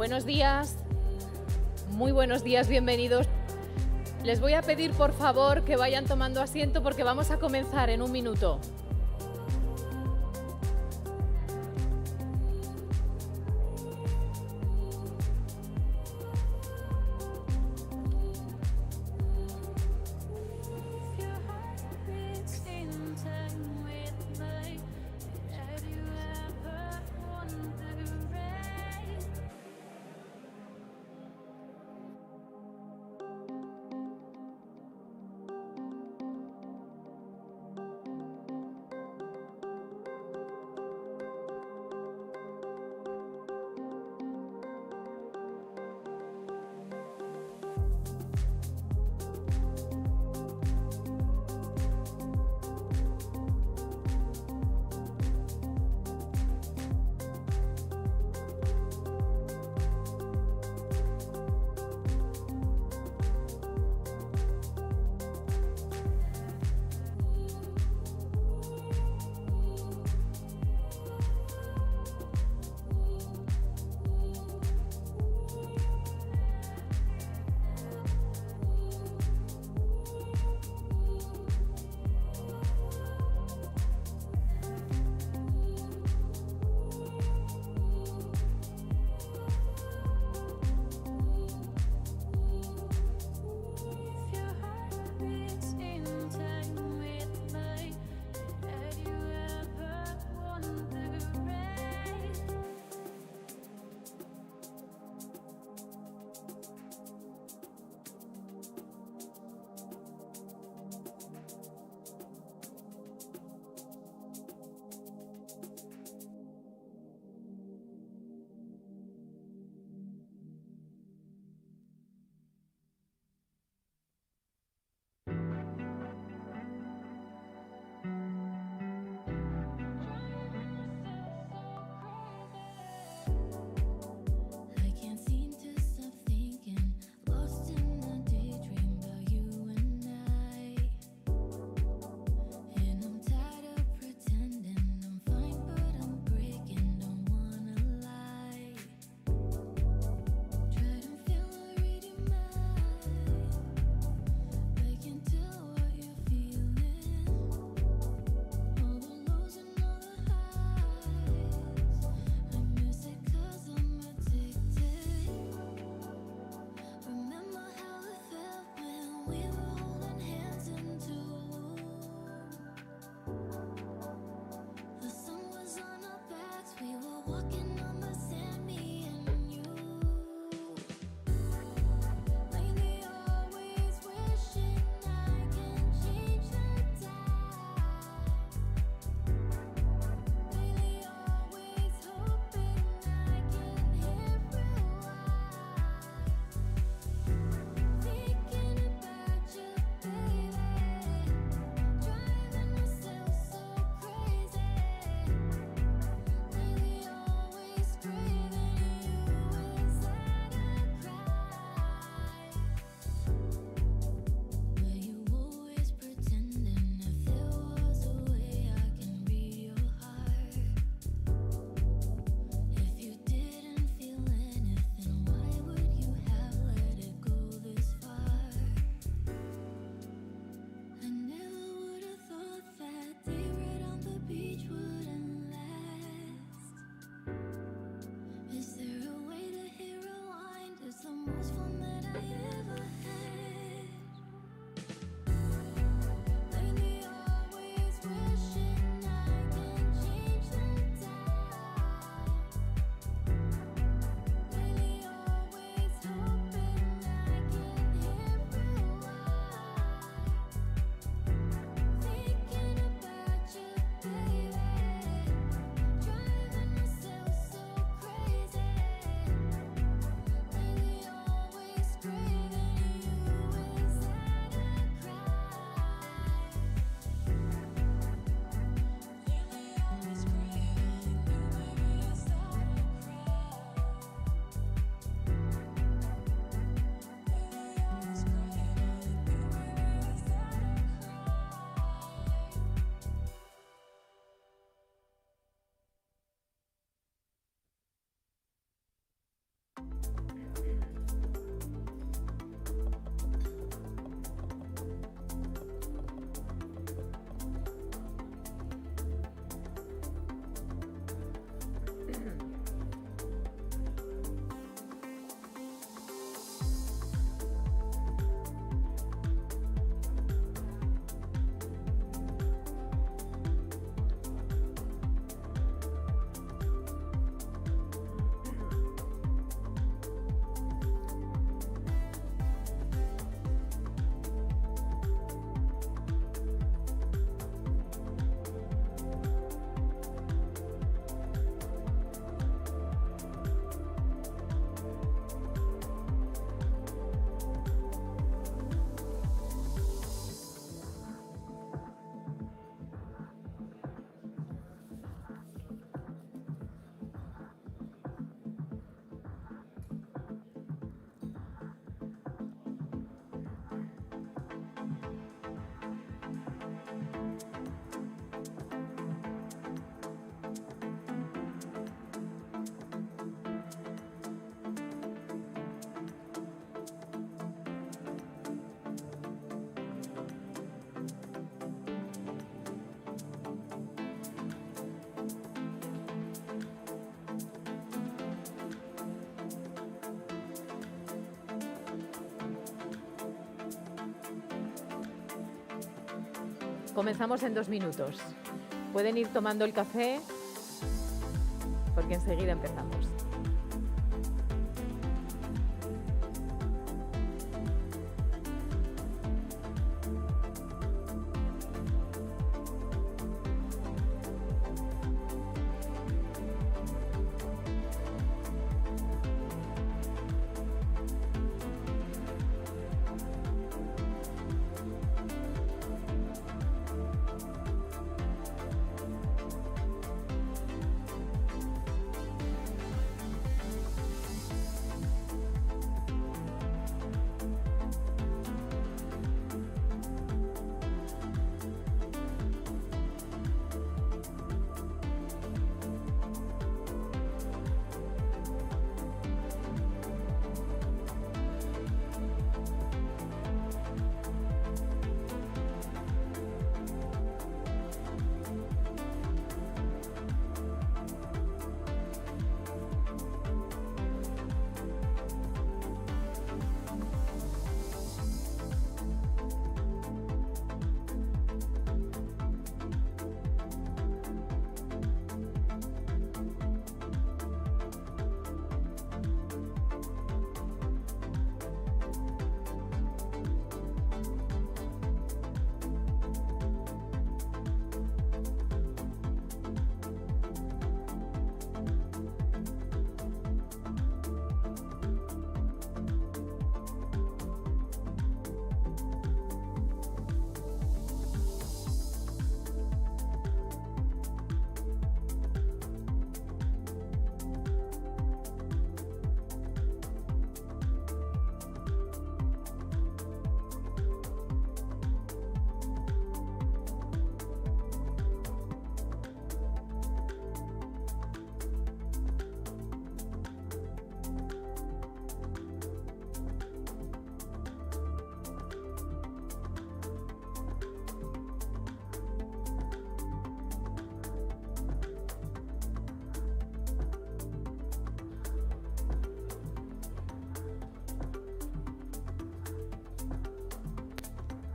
Buenos días, muy buenos días, bienvenidos. Les voy a pedir por favor que vayan tomando asiento porque vamos a comenzar en un minuto. Comenzamos en 2 minutos. Pueden ir tomando el café porque enseguida empezamos.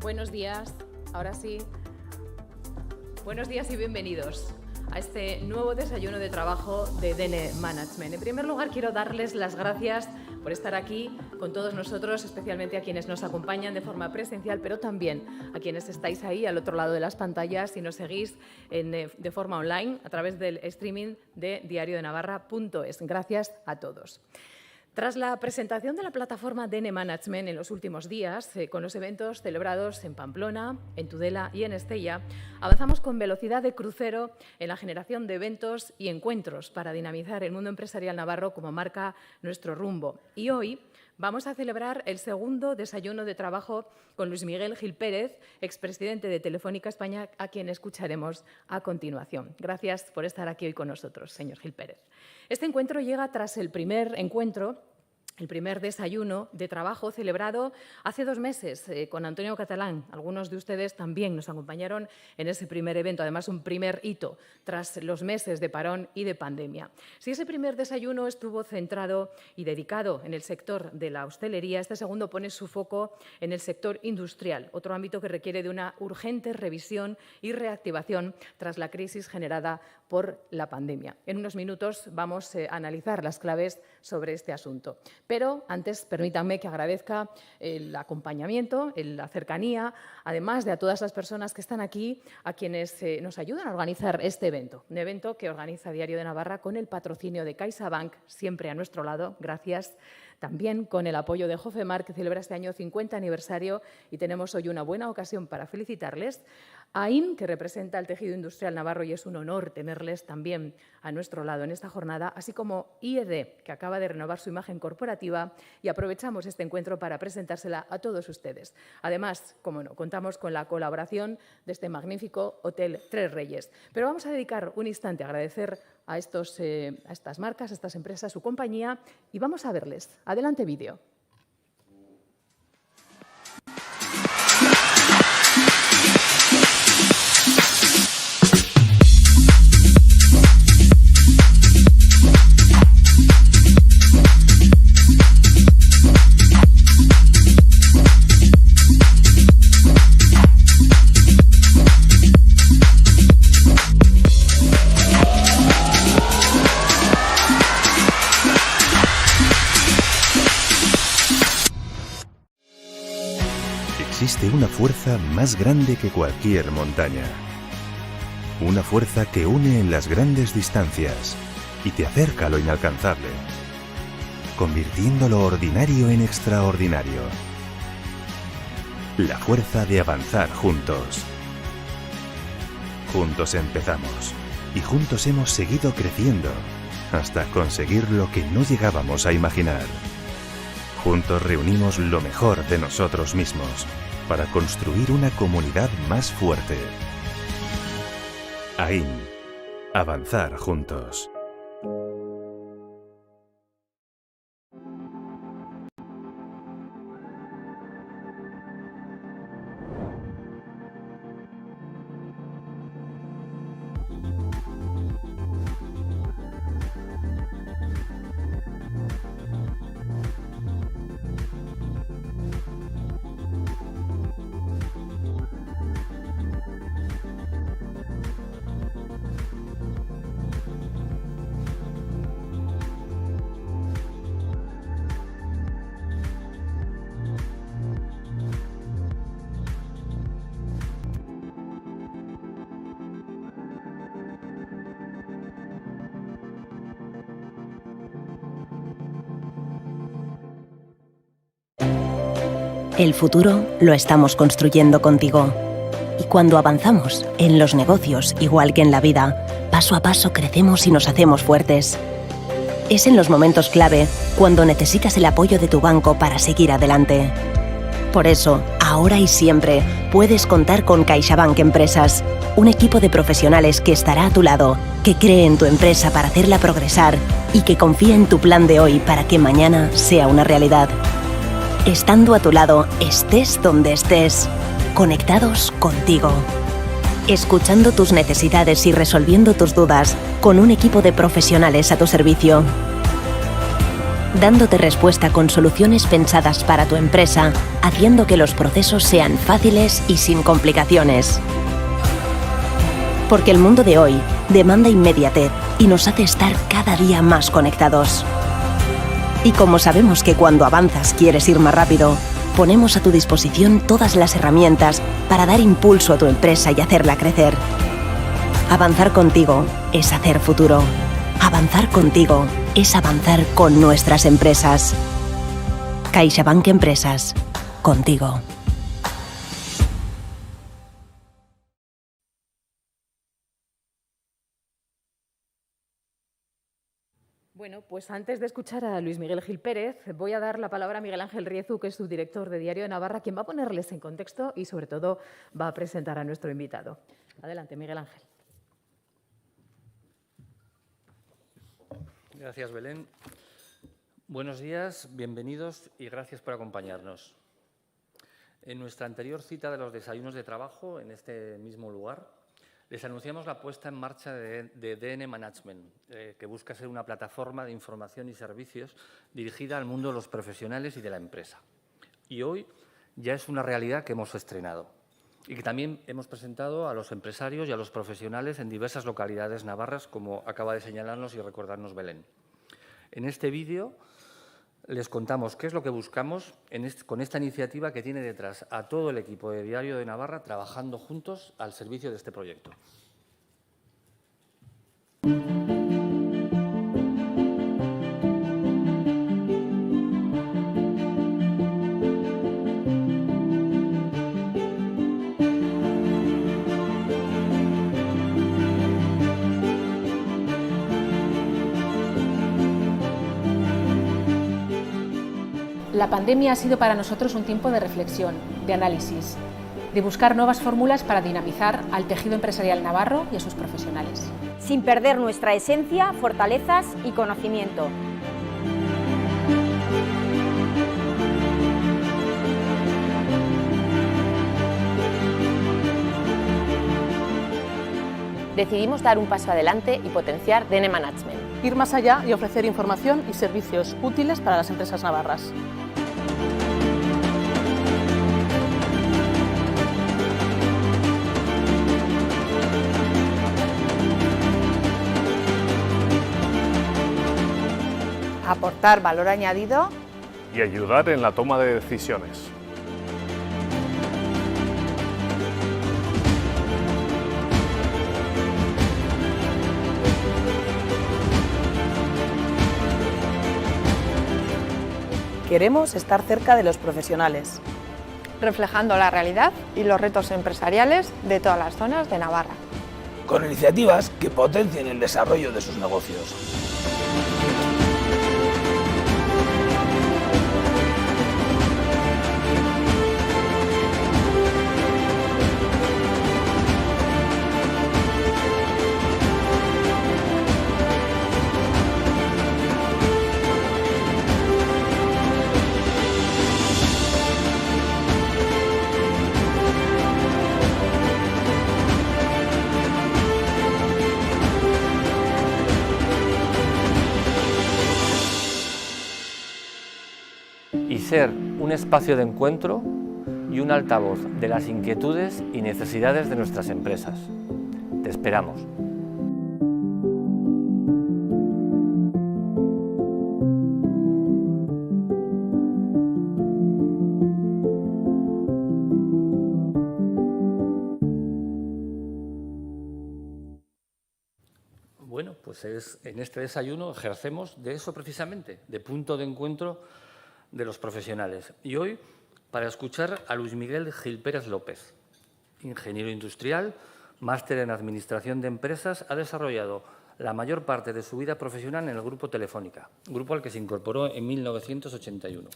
Buenos días, ahora sí. Buenos días y bienvenidos a este nuevo desayuno de trabajo de DN Management. En primer lugar, quiero darles las gracias por estar aquí con todos nosotros, especialmente a quienes nos acompañan de forma presencial, pero también a quienes estáis ahí al otro lado de las pantallas y nos seguís de forma online a través del streaming de diariodenavarra.es. Gracias a todos. Tras la presentación de la plataforma DN Management en los últimos días, con los eventos celebrados en Pamplona, en Tudela y en Estella, avanzamos con velocidad de crucero en la generación de eventos y encuentros para dinamizar el mundo empresarial navarro como marca nuestro rumbo. Y hoy vamos a celebrar el segundo desayuno de trabajo con Luis Miguel Gil Pérez, expresidente de Telefónica España, a quien escucharemos a continuación. Gracias por estar aquí hoy con nosotros, señor Gil Pérez. Este encuentro llega tras el primer desayuno de trabajo celebrado hace 2 meses con Antonio Catalán. Algunos de ustedes también nos acompañaron en ese primer evento, además un primer hito tras los meses de parón y de pandemia. Si ese primer desayuno estuvo centrado y dedicado en el sector de la hostelería, este segundo pone su foco en el sector industrial, otro ámbito que requiere de una urgente revisión y reactivación tras la crisis generada por la pandemia. En unos minutos vamos a analizar las claves sobre este asunto. Pero antes, permítanme que agradezca el acompañamiento, la cercanía, además de a todas las personas que están aquí, a quienes nos ayudan a organizar este evento. Un evento que organiza Diario de Navarra con el patrocinio de CaixaBank, siempre a nuestro lado. Gracias. También con el apoyo de Jofemar, que celebra este año 50 aniversario y tenemos hoy una buena ocasión para felicitarles. AIN, que representa el tejido industrial navarro y es un honor tenerles también a nuestro lado en esta jornada, así como IED, que acaba de renovar su imagen corporativa y aprovechamos este encuentro para presentársela a todos ustedes. Además, como no, contamos con la colaboración de este magnífico Hotel Tres Reyes. Pero vamos a dedicar un instante a agradecer a estas marcas, a estas empresas, su compañía y vamos a verles. Adelante vídeo. existe una fuerza más grande que cualquier montaña. Una fuerza que une en las grandes distancias y te acerca a lo inalcanzable, convirtiendo lo ordinario en extraordinario. La fuerza de avanzar juntos. Juntos empezamos y juntos hemos seguido creciendo hasta conseguir lo que no llegábamos a imaginar. Juntos reunimos lo mejor de nosotros mismos para construir una comunidad más fuerte. AIN. Avanzar juntos. El futuro lo estamos construyendo contigo. Y cuando avanzamos, en los negocios, igual que en la vida, paso a paso crecemos y nos hacemos fuertes. Es en los momentos clave cuando necesitas el apoyo de tu banco para seguir adelante. Por eso, ahora y siempre, puedes contar con CaixaBank Empresas, un equipo de profesionales que estará a tu lado, que cree en tu empresa para hacerla progresar y que confía en tu plan de hoy para que mañana sea una realidad. Estando a tu lado, estés donde estés, conectados contigo. Escuchando tus necesidades y resolviendo tus dudas con un equipo de profesionales a tu servicio. Dándote respuesta con soluciones pensadas para tu empresa, haciendo que los procesos sean fáciles y sin complicaciones. Porque el mundo de hoy demanda inmediatez y nos hace estar cada día más conectados. Y como sabemos que cuando avanzas quieres ir más rápido, ponemos a tu disposición todas las herramientas para dar impulso a tu empresa y hacerla crecer. Avanzar contigo es hacer futuro. Avanzar contigo es avanzar con nuestras empresas. CaixaBank Empresas. Contigo. Bueno, pues antes de escuchar a Luis Miguel Gil Pérez, voy a dar la palabra a Miguel Ángel Riezu, que es su director de Diario de Navarra, quien va a ponerles en contexto y, sobre todo, va a presentar a nuestro invitado. Adelante, Miguel Ángel. Gracias, Belén. Buenos días, bienvenidos y gracias por acompañarnos. En nuestra anterior cita de los desayunos de trabajo, en este mismo lugar, les anunciamos la puesta en marcha de DN Management, que busca ser una plataforma de información y servicios dirigida al mundo de los profesionales y de la empresa. Y hoy ya es una realidad que hemos estrenado y que también hemos presentado a los empresarios y a los profesionales en diversas localidades navarras, como acaba de señalarnos y recordarnos Belén. En este vídeo les contamos qué es lo que buscamos con esta iniciativa que tiene detrás a todo el equipo de Diario de Navarra trabajando juntos al servicio de este proyecto. La pandemia ha sido para nosotros un tiempo de reflexión, de análisis, de buscar nuevas fórmulas para dinamizar al tejido empresarial navarro y a sus profesionales. Sin perder nuestra esencia, fortalezas y conocimiento. Decidimos dar un paso adelante y potenciar DN Management. Ir más allá y ofrecer información y servicios útiles para las empresas navarras. Aportar valor añadido y ayudar en la toma de decisiones. Queremos estar cerca de los profesionales, reflejando la realidad y los retos empresariales de todas las zonas de Navarra, con iniciativas que potencien el desarrollo de sus negocios. Y ser un espacio de encuentro y un altavoz de las inquietudes y necesidades de nuestras empresas. Te esperamos. Bueno, pues en este desayuno ejercemos de eso precisamente, de punto de encuentro de los profesionales. Y hoy, para escuchar a Luis Miguel Gil Pérez López, ingeniero industrial, máster en Administración de Empresas, ha desarrollado la mayor parte de su vida profesional en el Grupo Telefónica, grupo al que se incorporó en 1981.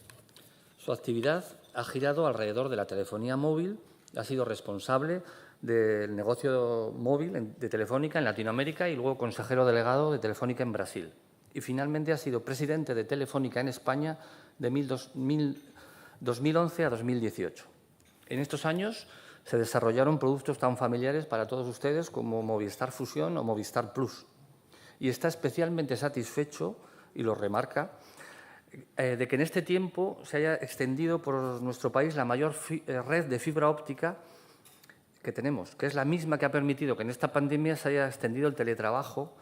Su actividad ha girado alrededor de la telefonía móvil, ha sido responsable del negocio móvil de Telefónica en Latinoamérica y luego consejero delegado de Telefónica en Brasil. Y finalmente ha sido presidente de Telefónica en España de 2011 a 2018. En estos años se desarrollaron productos tan familiares para todos ustedes como Movistar Fusión o Movistar Plus. Y está especialmente satisfecho, y lo remarca, de que en este tiempo se haya extendido por nuestro país la mayor red de fibra óptica que tenemos, que es la misma que ha permitido que en esta pandemia se haya extendido el teletrabajo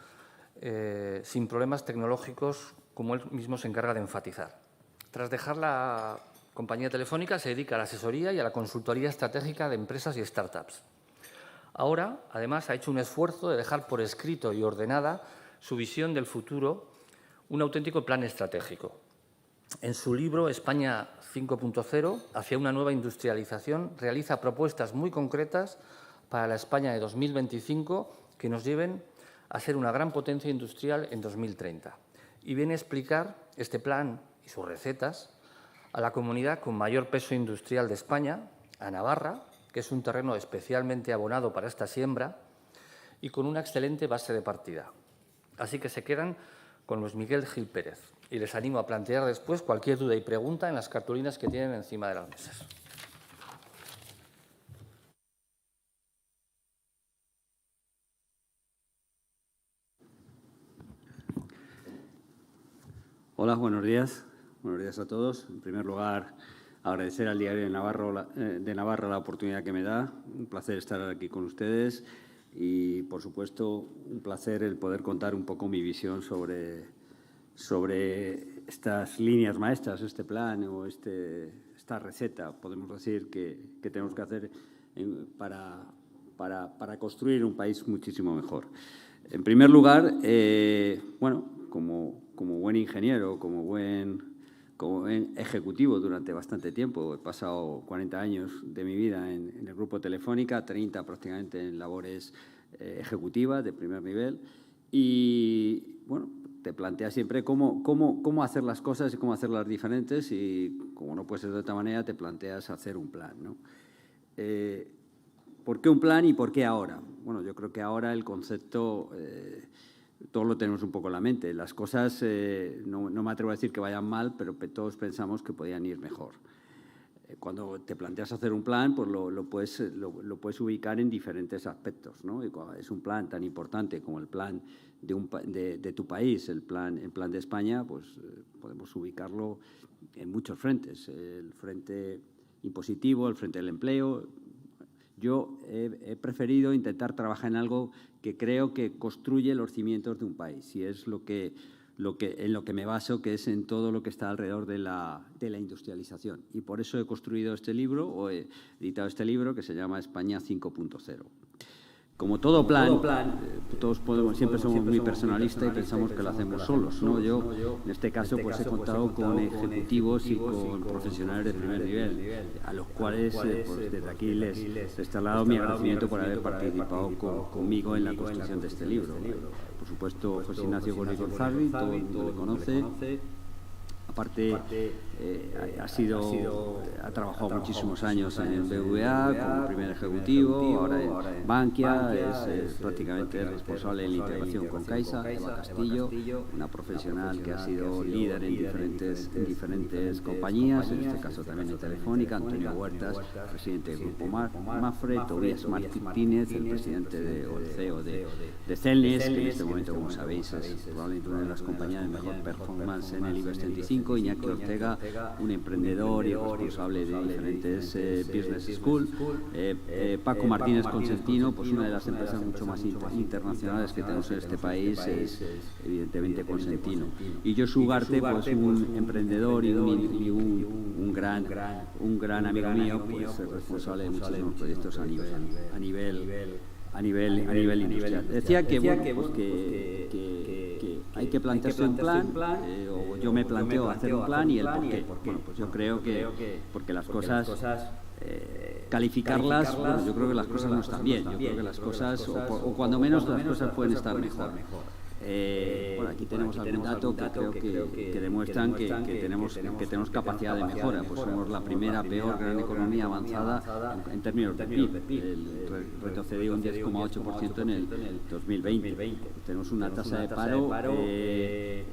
sin problemas tecnológicos, como él mismo se encarga de enfatizar. Tras dejar la compañía telefónica, se dedica a la asesoría y a la consultoría estratégica de empresas y startups. Ahora, además, ha hecho un esfuerzo de dejar por escrito y ordenada su visión del futuro, un auténtico plan estratégico. En su libro España 5.0, hacia una nueva industrialización, realiza propuestas muy concretas para la España de 2025 que nos lleven a ser una gran potencia industrial en 2030. Y viene a explicar este plan y sus recetas a la comunidad con mayor peso industrial de España, a Navarra, que es un terreno especialmente abonado para esta siembra y con una excelente base de partida. Así que se quedan con Luis Miguel Gil Pérez y les animo a plantear después cualquier duda y pregunta en las cartulinas que tienen encima de las mesas. Hola, buenos días. Buenos días a todos. En primer lugar, agradecer al Diario de Navarra la oportunidad que me da. Un placer estar aquí con ustedes y, por supuesto, un placer el poder contar un poco mi visión sobre estas líneas maestras, este plan o esta receta, podemos decir, que tenemos que hacer para construir un país muchísimo mejor. En primer lugar, bueno, como buen ingeniero, como buen ejecutivo durante bastante tiempo, he pasado 40 años de mi vida en el Grupo Telefónica, 30 prácticamente en labores ejecutivas de primer nivel y, bueno, te planteas siempre cómo hacer las cosas y cómo hacerlas diferentes y, como no puede ser de otra manera, te planteas hacer un plan, ¿no? ¿Por qué un plan y por qué ahora? Bueno, yo creo que ahora el concepto todos lo tenemos un poco en la mente. Las cosas, no me atrevo a decir que vayan mal, pero todos pensamos que podían ir mejor. Cuando te planteas hacer un plan, pues lo puedes ubicar en diferentes aspectos, ¿no? Y cuando es un plan tan importante como el plan de tu país, el plan de España, pues podemos ubicarlo en muchos frentes. El frente impositivo, el frente del empleo. Yo he preferido intentar trabajar en algo que creo que construye los cimientos de un país y es en lo que me baso, que es en todo lo que está alrededor de la industrialización. Y por eso he construido este libro, o he editado este libro, que se llama España 5.0. Como todo plan, todos siempre somos muy personalistas y pensamos que lo hacemos solos, ¿no? Yo, en este caso, pues he contado con ejecutivos y con profesionales de primer nivel, a los cuales, pues desde aquí les traslado mi agradecimiento por haber participado conmigo en la construcción de este libro. Por supuesto, José Ignacio Gorri-González, todo el mundo le conoce. Aparte, ha trabajado muchísimos años en el BVA como primer ejecutivo, ahora en Bankia, es prácticamente responsable de la integración con Caixa. Eva Castillo, una profesional que ha sido líder en diferentes compañías, en este caso también en Telefónica. Antonio Huertas, presidente del Grupo Mafre. Tobias Martínez, el presidente o el CEO de Celnes, que en este momento, como sabéis, es probablemente una de las compañías de mejor performance en el IBEX 35. Iñaki Ortega, un emprendedor y responsable de diferentes business school. Paco Martínez Consentino, pues una de las empresas mucho más internacionales que tenemos en este país es evidentemente Consentino. Y Josu Ugarte, pues un emprendedor y un gran amigo mío, pues responsable de muchísimos proyectos a nivel industrial. Decía que bueno, pues que hay que plantearse un plan, o yo me planteo hacer un plan y el por qué. Bueno, pues yo creo que porque las cosas, calificarlas, bueno, yo creo que las cosas no están bien. Yo creo que las cosas, o cuando menos las cosas pueden estar mejor. Bueno, aquí tenemos algún dato que creo que demuestran que tenemos capacidad de mejora. Pues somos la primera peor gran economía avanzada en términos de PIB. Retrocedió un 10,8% en el 2020. Tenemos una tasa de paro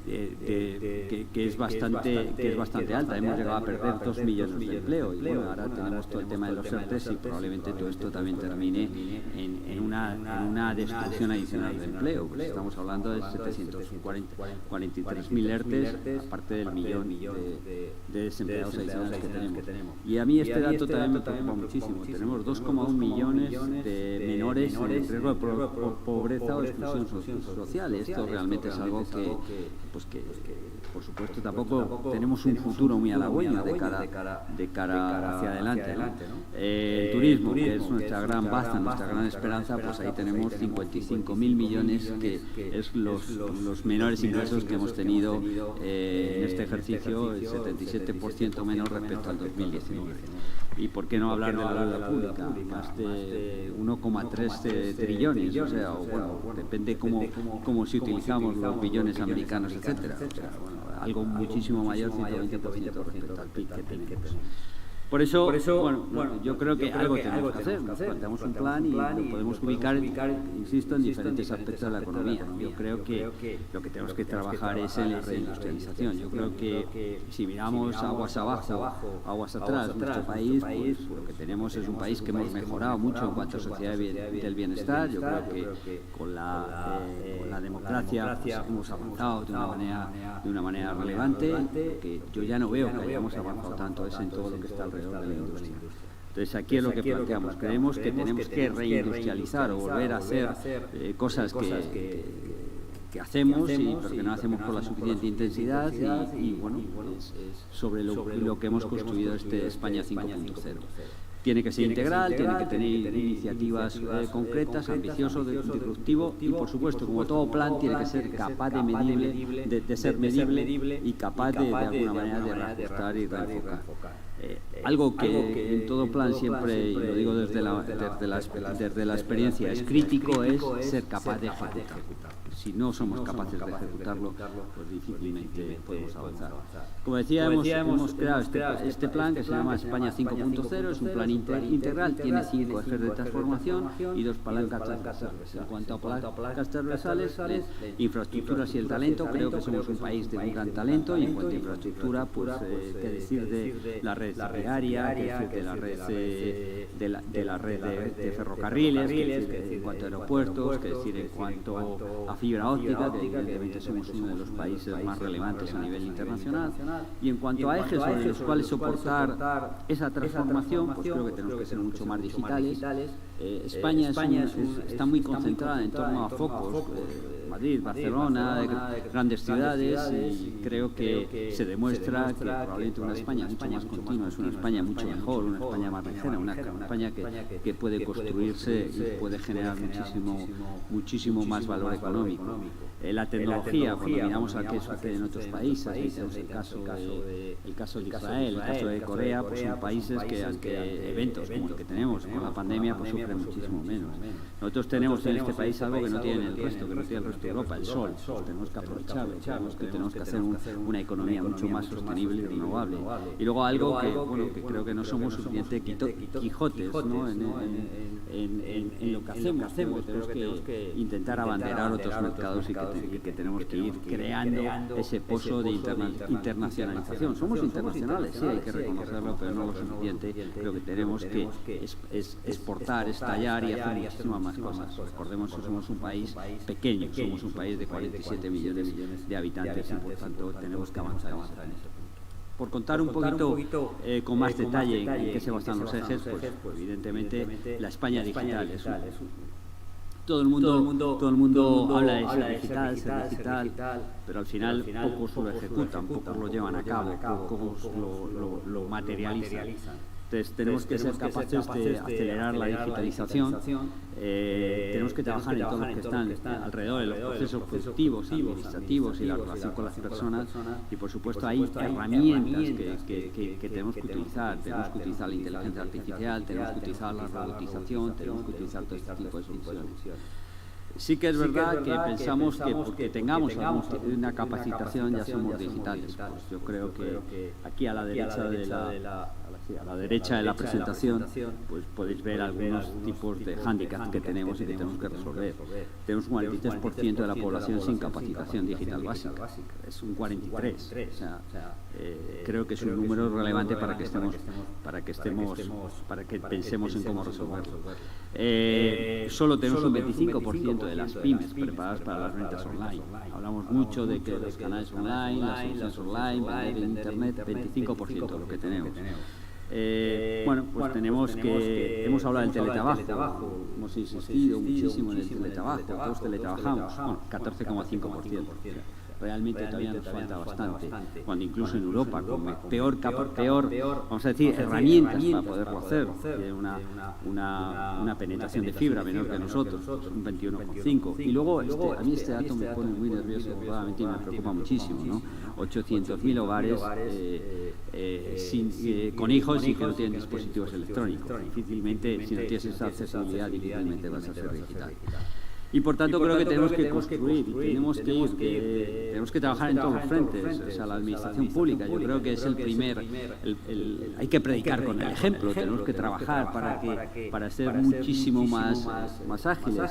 que es bastante alta. Hemos llegado a perder 2 millones de empleo. Y bueno, ahora tenemos todo el tema de los ERTEs y probablemente todo esto también termine en una destrucción adicional de empleo. Pues estamos hablando de 743.000 ERTEs, aparte del millón de desempleados adicionales que tenemos. Y a mí este dato también me preocupa muchísimo. Tenemos 2,1 millones de menores en riesgo de pobreza o exclusión social. Esto realmente es algo que por supuesto, tampoco tenemos un futuro muy halagüeño de cara hacia adelante, ¿no? El turismo, que es nuestra gran baza, nuestra gran esperanza, pues ahí tenemos 55.000 millones, que es los menores ingresos que hemos tenido en este ejercicio, el 77% menos respecto al 2019. Y por qué no hablar de la deuda pública, más de 1,3 trillones, o sea, bueno, depende cómo si utilizamos los billones americanos, etcétera. O sea, bueno, algo muchísimo mayor, 120% respecto al PIB que tenemos. Por eso, bueno, yo creo que algo tenemos que hacer. Nos planteamos un plan y lo podemos ubicar, insisto, en diferentes aspectos de la economía. Yo creo que lo que tenemos que trabajar es en la reindustrialización. Yo creo que si miramos aguas abajo, aguas atrás, nuestro país, pues lo que tenemos es un país que hemos mejorado mucho en cuanto a sociedad del bienestar. Yo creo que con la democracia pues, hemos avanzado de una manera relevante, que yo ya no veo que hayamos avanzado tanto en todo lo que está alrededor de la industria. Entonces aquí es lo que planteamos. Creemos que tenemos que reindustrializar o volver a hacer cosas que hacemos, pero que no hacemos con la suficiente intensidad y bueno, es sobre lo que hemos construido este España 5.0. Tiene que ser integral, tiene que tener iniciativas concretas, ambicioso, disruptivo y, por supuesto, como todo plan, tiene que ser capaz de ser medible y capaz de alguna manera de reajustar y reenfocar. Algo que en todo plan siempre, y lo digo desde la experiencia, es crítico, es ser capaz de ejecutar. Si no somos capaces de ejecutarlo, pues difícilmente podemos avanzar. Como decía, hemos creado este plan que se llama España 5.0, es un plan integral, tiene 5 ejes de transformación y 2 palancas transversales. En cuanto a palancas transversales, infraestructuras y el talento, creo que somos un país de un gran talento, y en cuanto a infraestructura, pues qué decir de la red ferroviaria, qué decir de la red de ferrocarriles, qué decir en cuanto a aeropuertos, qué decir en cuanto a fibra óptica, que evidentemente somos uno de los países más relevantes a nivel internacional, y en cuanto a ejes sobre los cuales soportar esa transformación, pues creo que tenemos que ser mucho más digitales. España está muy concentrada en torno a focos, Madrid, Barcelona, de grandes ciudades, y creo que se demuestra que probablemente una España mucho más continua es una España mucho mejor, una España más ligera, una España que puede construirse y puede generar muchísimo más valor económico. La tecnología, cuando miramos a qué sucede en otros países, el caso de Israel, el caso de Corea, pues son países que ante eventos como el que tenemos con la pandemia pues sufren muchísimo menos. Nosotros tenemos en este país algo que no tiene el resto, que no tiene el resto de Europa, el sol. Tenemos que aprovecharlo, tenemos que hacer una economía mucho más sostenible y renovable. Y luego algo que creo que no somos suficientemente quijotes, ¿no? en lo que hacemos. Tenemos que intentar abanderar otros mercados y que tenemos que ir creando ese pozo de internacionalización. Somos internacionales, sí, hay que reconocerlo, pero no lo suficiente. Creo que tenemos que exportar, estallar y hacer muchísimas más cosas. Recordemos que somos un país pequeño, somos un país de 47 millones de habitantes y por tanto tenemos que avanzar en ese punto. Por contar un poquito con más detalle en qué se basan los ejes, pues evidentemente la España digital es todo el mundo habla de ser digital, pero al final pocos lo ejecutan, pocos lo llevan a cabo, pocos lo materializan. Entonces tenemos que ser capaces de acelerar la digitalización, tenemos que trabajar en todos los que están alrededor de los procesos productivos, administrativos y la relación con las personas, y por supuesto hay herramientas que tenemos que utilizar. Tenemos que utilizar la inteligencia artificial, tenemos que utilizar la robotización, tenemos que utilizar todo este tipo de soluciones. Sí que es verdad que pensamos que porque tengamos una capacitación ya somos digitales. Pues yo creo que aquí a la derecha de la presentación pues podéis ver algunos tipos de hándicaps que tenemos y que tenemos que resolver. Tenemos un 43% de la población sin capacitación digital básica, es un 43%. O sea, creo que es un número relevante para que pensemos en cómo resolverlo. Solo tenemos un 25% de las pymes preparadas para las ventas online. Hablamos mucho de que los canales online, las soluciones online, vender en internet, 25% de lo que tenemos. Pues hemos hablado del teletrabajo, hemos insistido muchísimo en el teletrabajo, todos teletrabajamos, 14,5%. Realmente todavía nos falta bastante, cuando incluso en Europa, con peor, vamos a decir, herramientas para poderlo hacer, tiene una penetración de fibra menor que nosotros, un 21,5%. Y luego, a mí este dato me pone muy nervioso, probablemente me preocupa muchísimo, ¿no? 800.000 hogares con hijos y que no tienen dispositivos electrónicos. Difícilmente, si no tienes esa accesibilidad, difícilmente vas a ser digital. Y por tanto creo que tenemos que construir y tenemos que trabajar en todos los frentes, o sea, la administración pública, yo creo que es hay que predicar con el ejemplo, tenemos que trabajar para ser muchísimo más ágiles.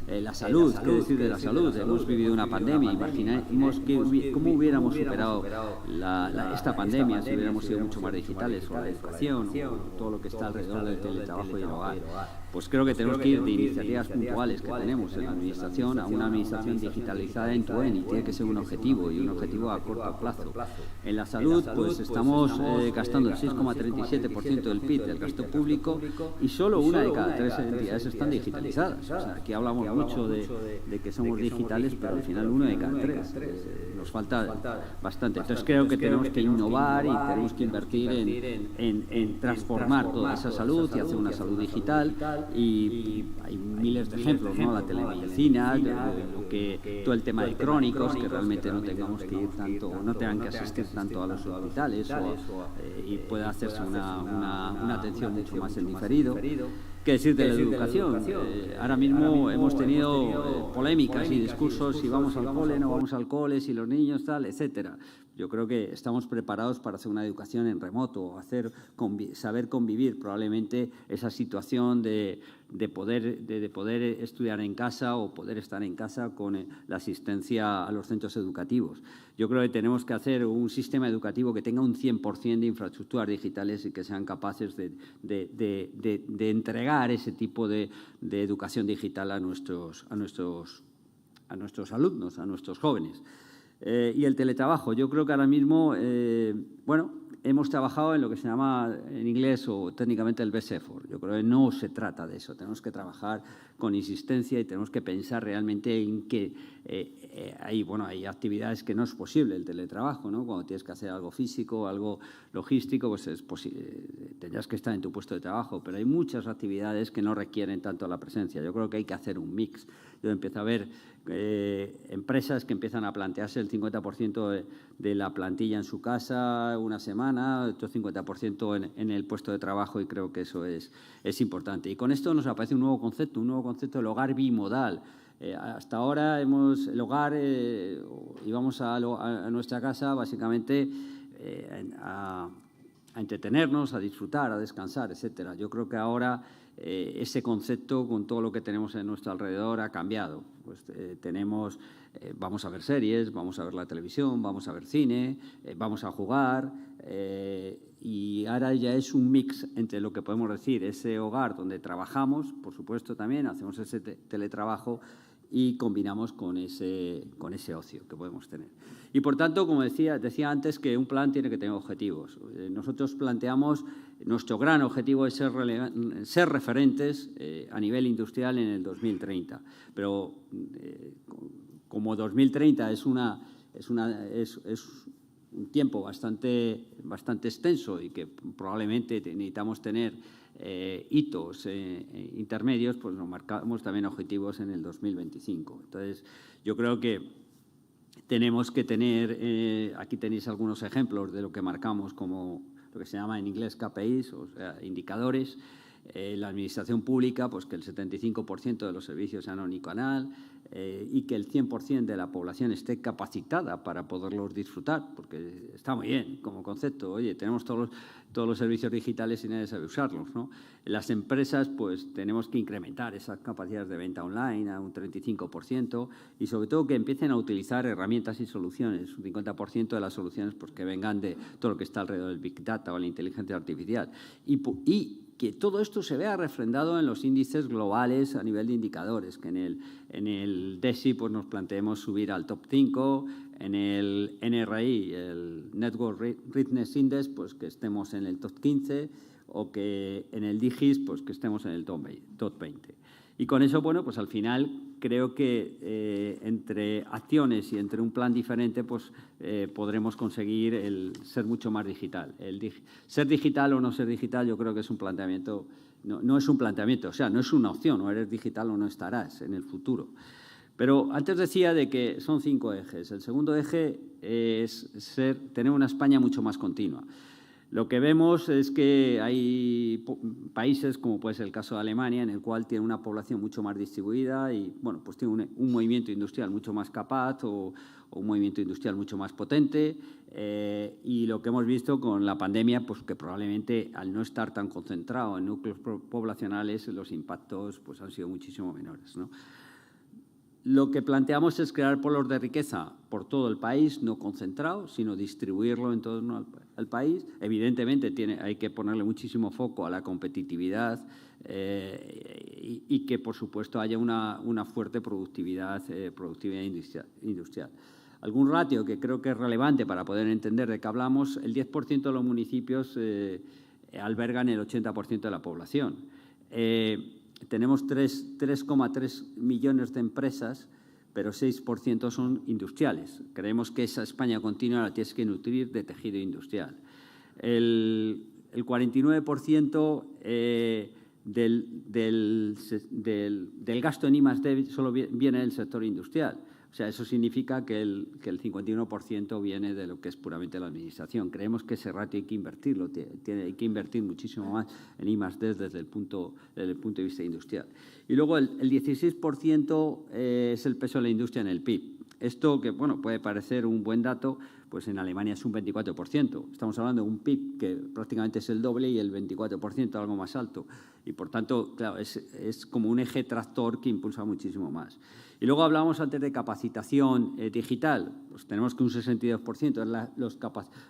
La salud, ¿qué decir de la salud? Hemos vivido una pandemia, imaginemos cómo hubiéramos superado esta pandemia si hubiéramos sido mucho más digitales, o la educación, o todo lo que está alrededor del teletrabajo y el hogar. Pues creo que tenemos que ir de iniciativas puntuales que tenemos en la administración a una administración digitalizada en tu y tiene que ser un objetivo y un objetivo a corto plazo. En la salud, pues estamos gastando el 6,37% del PIB del gasto público y solo una de cada 3 entidades están digitalizadas. O sea, aquí hablamos mucho de que somos digitales, pero al final 1 de cada 3. Nos falta bastante. Entonces creo que tenemos que innovar y tenemos que invertir en transformar toda esa salud y hacer una salud digital. Y hay miles de ejemplos, ¿no? La telemedicina, todo el tema de crónicos, que realmente no tengamos que ir tanto, no tengan que asistir tanto a los hospitales y pueda hacerse una atención mucho más en diferido. ¿Qué decir de la educación? Ahora mismo hemos tenido polémicas y discursos si vamos al cole, no vamos al cole, si los niños, tal, etcétera. Yo creo que estamos preparados para hacer una educación en remoto, saber convivir probablemente esa situación de poder estudiar en casa o poder estar en casa con la asistencia a los centros educativos. Yo creo que tenemos que hacer un sistema educativo que tenga un 100% de infraestructuras digitales y que sean capaces de entregar ese tipo de educación digital a nuestros alumnos, a nuestros jóvenes. Y el teletrabajo, yo creo que ahora mismo, hemos trabajado en lo que se llama en inglés o técnicamente el best effort. Yo creo que no se trata de eso, tenemos que trabajar con insistencia y tenemos que pensar realmente en que hay actividades que no es posible el teletrabajo, ¿no? Cuando tienes que hacer algo físico, algo logístico, pues tendrás que estar en tu puesto de trabajo, pero hay muchas actividades que no requieren tanto la presencia. Yo creo que hay que hacer un mix. Yo empiezo a ver empresas que empiezan a plantearse el 50% de la plantilla en su casa una semana, otro 50% en el puesto de trabajo, y creo que eso es importante. Y con esto nos aparece un nuevo concepto del hogar bimodal. Hasta ahora el hogar, íbamos a nuestra casa básicamente a entretenernos, a disfrutar, a descansar, etcétera. Yo creo que ahora ese concepto, con todo lo que tenemos en nuestro alrededor, ha cambiado. Pues vamos a ver series, vamos a ver la televisión, vamos a ver cine, vamos a jugar, y ahora ya es un mix entre lo que podemos decir, ese hogar donde trabajamos, por supuesto también, hacemos ese teletrabajo, y combinamos con ese ocio que podemos tener. Y, por tanto, como decía antes, que un plan tiene que tener objetivos. Nosotros planteamos, nuestro gran objetivo es ser referentes a nivel industrial en el 2030. Pero como 2030 es un tiempo bastante extenso y que probablemente necesitamos tener hitos intermedios, pues nos marcamos también objetivos en el 2025. Entonces, yo creo que tenemos que tener, aquí tenéis algunos ejemplos de lo que marcamos como lo que se llama en inglés KPIs, o sea, indicadores. La administración pública, pues que el 75% de los servicios sean omnicanal, y que el 100% de la población esté capacitada para poderlos disfrutar, porque está muy bien como concepto. Oye, tenemos todos los servicios digitales y nadie sabe usarlos, ¿no? Las empresas, pues tenemos que incrementar esas capacidades de venta online a un 35%, y sobre todo que empiecen a utilizar herramientas y soluciones, un 50% de las soluciones pues que vengan de todo lo que está alrededor del Big Data o la inteligencia artificial. Y que todo esto se vea refrendado en los índices globales a nivel de indicadores, que en el DESI pues nos planteemos subir al top 5, en el NRI, el Network Richness Index, pues que estemos en el top 15, o que en el DIGIS pues que estemos en el top 20. Y con eso, bueno, pues al final creo que entre acciones y entre un plan diferente, pues podremos conseguir el ser mucho más digital. Ser digital o no ser digital, yo creo que es un planteamiento, no es un planteamiento, o sea, no es una opción, o eres digital o no estarás en el futuro. Pero antes decía de que son 5 ejes. El segundo eje es tener una España mucho más continua. Lo que vemos es que hay países, como puede ser el caso de Alemania, en el cual tiene una población mucho más distribuida y, bueno, pues tiene un movimiento industrial mucho más capaz o un movimiento industrial mucho más potente, y lo que hemos visto con la pandemia, pues que probablemente al no estar tan concentrado en núcleos poblacionales, los impactos pues han sido muchísimo menores, ¿no? Lo que planteamos es crear polos de riqueza por todo el país, no concentrado, sino distribuirlo en todo el país. Evidentemente hay que ponerle muchísimo foco a la competitividad, y que, por supuesto, haya una fuerte productividad industrial. Algún ratio que creo que es relevante para poder entender de qué hablamos: el 10% de los municipios albergan el 80% de la población. Tenemos 3,3 millones de empresas, pero 6% son industriales. Creemos que esa España continua la tienes que nutrir de tejido industrial. El 49% del gasto en I+D solo viene del sector industrial. O sea, eso significa que el 51% viene de lo que es puramente la administración. Creemos que ese ratio hay que invertirlo, hay que invertir muchísimo más en I+D desde el punto de vista industrial. Y luego el 16% es el peso de la industria en el PIB. Esto, que bueno, puede parecer un buen dato, pues en Alemania es un 24%. Estamos hablando de un PIB que prácticamente es el doble y el 24% algo más alto. Y, por tanto, claro, es como un eje tractor que impulsa muchísimo más. Y luego hablábamos antes de capacitación digital. Pues tenemos que un 62% es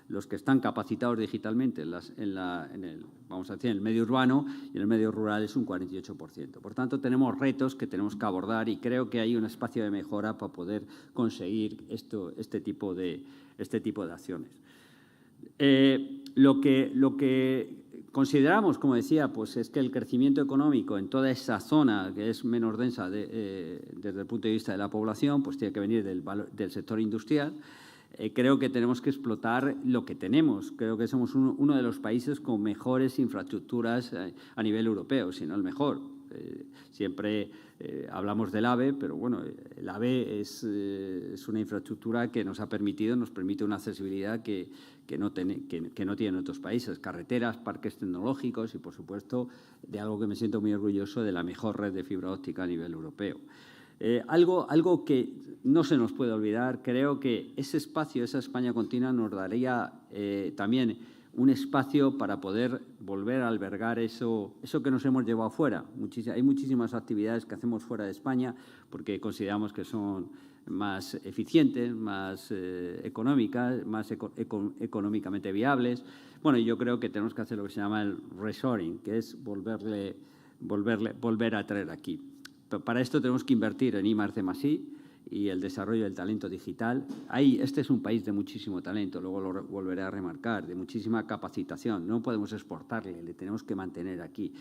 los que están capacitados digitalmente vamos a decir, en el medio urbano, y en el medio rural es un 48%. Por tanto, tenemos retos que tenemos que abordar, y creo que hay un espacio de mejora para poder conseguir este tipo de acciones. Lo que consideramos, como decía, pues es que el crecimiento económico en toda esa zona que es menos densa desde el punto de vista de la población, pues tiene que venir del sector industrial. Creo que tenemos que explotar lo que tenemos. Creo que somos uno de los países con mejores infraestructuras a nivel europeo, si no el mejor. Siempre hablamos del AVE, pero bueno, el AVE es una infraestructura que nos permite una accesibilidad que no tienen otros países. Carreteras, parques tecnológicos y, por supuesto, de algo que me siento muy orgulloso, de la mejor red de fibra óptica a nivel europeo. Algo que no se nos puede olvidar, creo que ese espacio, esa España continua, nos daría también un espacio para poder volver a albergar eso que nos hemos llevado fuera. Hay muchísimas actividades que hacemos fuera de España porque consideramos que son más eficientes, más económicas, más económicamente viables. Bueno, yo creo que tenemos que hacer lo que se llama el reshoring, que es volver a traer aquí. Pero para esto tenemos que invertir en I+D+I y el desarrollo del talento digital. Este es un país de muchísimo talento, luego lo volveré a remarcar, de muchísima capacitación. No podemos exportarle, le tenemos que mantener aquí.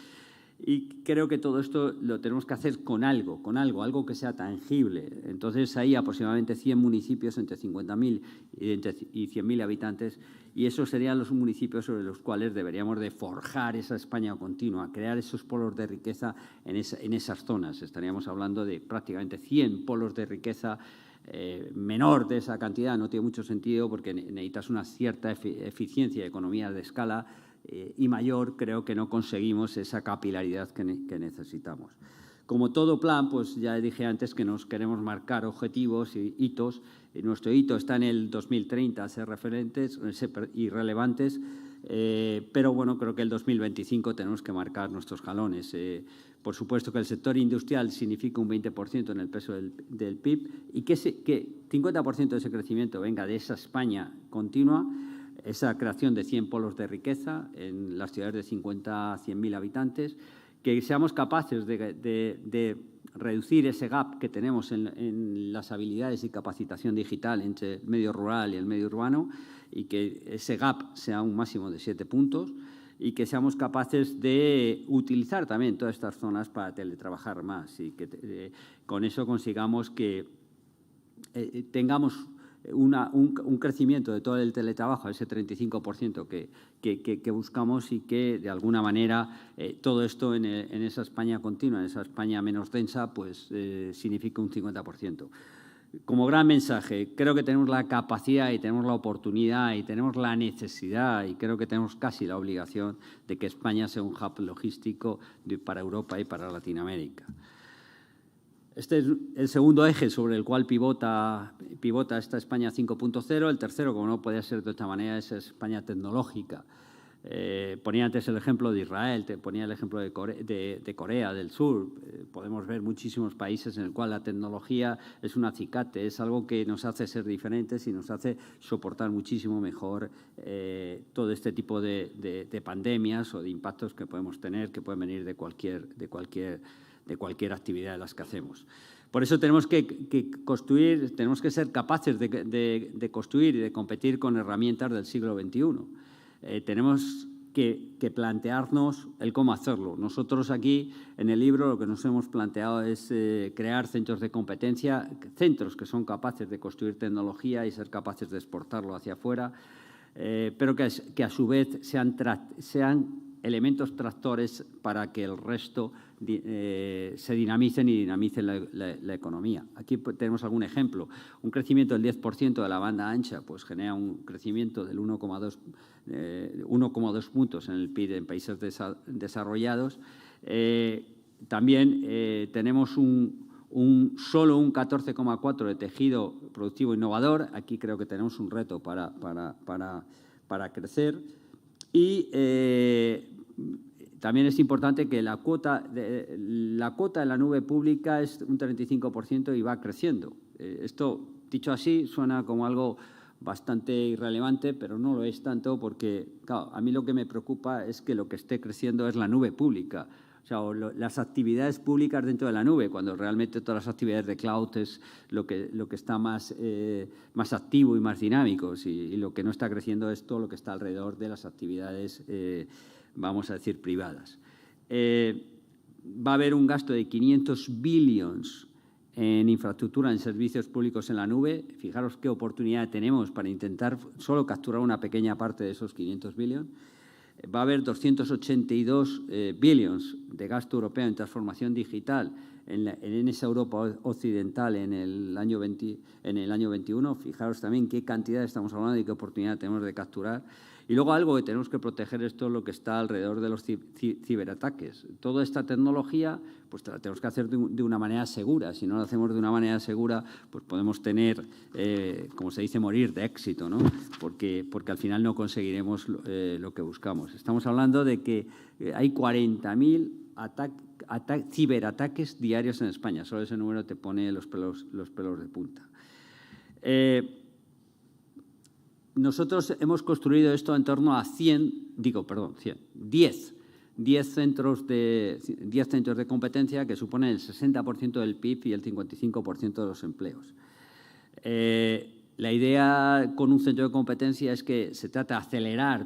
Y creo que todo esto lo tenemos que hacer con algo que sea tangible. Entonces, hay aproximadamente 100 municipios entre 50.000 y 100.000 habitantes, y esos serían los municipios sobre los cuales deberíamos de forjar esa España continua, crear esos polos de riqueza en esas zonas. Estaríamos hablando de prácticamente 100 polos de riqueza. Menor de esa cantidad no tiene mucho sentido porque necesitas una cierta eficiencia y economía de escala, y mayor, creo que no conseguimos esa capilaridad que necesitamos. Como todo plan, pues ya dije antes que nos queremos marcar objetivos y hitos. Nuestro hito está en el 2030, ser referentes y relevantes, pero bueno, creo que el 2025 tenemos que marcar nuestros jalones. Por supuesto que el sector industrial significa un 20% en el peso del PIB y que 50% de ese crecimiento venga de esa España continua, esa creación de 100 polos de riqueza en las ciudades de 50 a 100.000 habitantes, que seamos capaces de reducir ese gap que tenemos en las habilidades y capacitación digital entre el medio rural y el medio urbano, y que ese gap sea un máximo de 7 puntos, y que seamos capaces de utilizar también todas estas zonas para teletrabajar más y que con eso consigamos que tengamos un crecimiento de todo el teletrabajo, ese 35% que buscamos, y que de alguna manera todo esto en esa España continua, en esa España menos densa, pues significa un 50%. Como gran mensaje, creo que tenemos la capacidad y tenemos la oportunidad y tenemos la necesidad y creo que tenemos casi la obligación de que España sea un hub logístico para Europa y para Latinoamérica. Este es el segundo eje sobre el cual pivota esta España 5.0. El tercero, como no podía ser de otra manera, es España tecnológica. Ponía antes el ejemplo de Israel, ponía el ejemplo de Corea del Sur. Podemos ver muchísimos países en el cual la tecnología es un acicate, es algo que nos hace ser diferentes y nos hace soportar muchísimo mejor todo este tipo de pandemias o de impactos que podemos tener, que pueden venir de cualquier actividad de las que hacemos. Por eso tenemos que construir, tenemos que ser capaces de construir y de competir con herramientas del siglo XXI. Tenemos que plantearnos el cómo hacerlo. Nosotros aquí, en el libro, lo que nos hemos planteado es crear centros de competencia, centros que son capaces de construir tecnología y ser capaces de exportarlo hacia afuera, pero que a su vez sean elementos tractores para que el resto se dinamicen y dinamicen la economía. Aquí tenemos algún ejemplo. Un crecimiento del 10% de la banda ancha pues genera un crecimiento del 1,2 puntos en el PIB en países desarrollados. También tenemos solo un 14,4% de tejido productivo innovador. Aquí creo que tenemos un reto para crecer. Y también es importante que la cuota en la nube pública es un 35% y va creciendo. Esto, dicho así, suena como algo bastante irrelevante, pero no lo es tanto porque, claro, a mí lo que me preocupa es que lo que esté creciendo es la nube pública. O las actividades públicas dentro de la nube, cuando realmente todas las actividades de cloud es lo que está más activo y más dinámico, y lo que no está creciendo es todo lo que está alrededor de las actividades, vamos a decir, privadas. Va a haber un gasto de 500 billions en infraestructura, en servicios públicos en la nube. Fijaros qué oportunidad tenemos para intentar solo capturar una pequeña parte de esos 500 billions. Va a haber 282 billions de gasto europeo en transformación digital en esa Europa occidental en el año 21. Fijaros también qué cantidad estamos hablando y qué oportunidad tenemos de capturar. Y luego algo que tenemos que proteger es todo lo que está alrededor de los ciberataques. Toda esta tecnología pues la tenemos que hacer de una manera segura. Si no lo hacemos de una manera segura, pues podemos tener, como se dice, morir de éxito, ¿no? Porque al final no conseguiremos lo que buscamos. Estamos hablando de que hay 40.000 ciberataques diarios en España. Solo ese número te pone los pelos de punta. Nosotros hemos construido esto en torno a 10 centros de competencia que suponen el 60% del PIB y el 55% de los empleos. La idea con un centro de competencia es que se trata de acelerar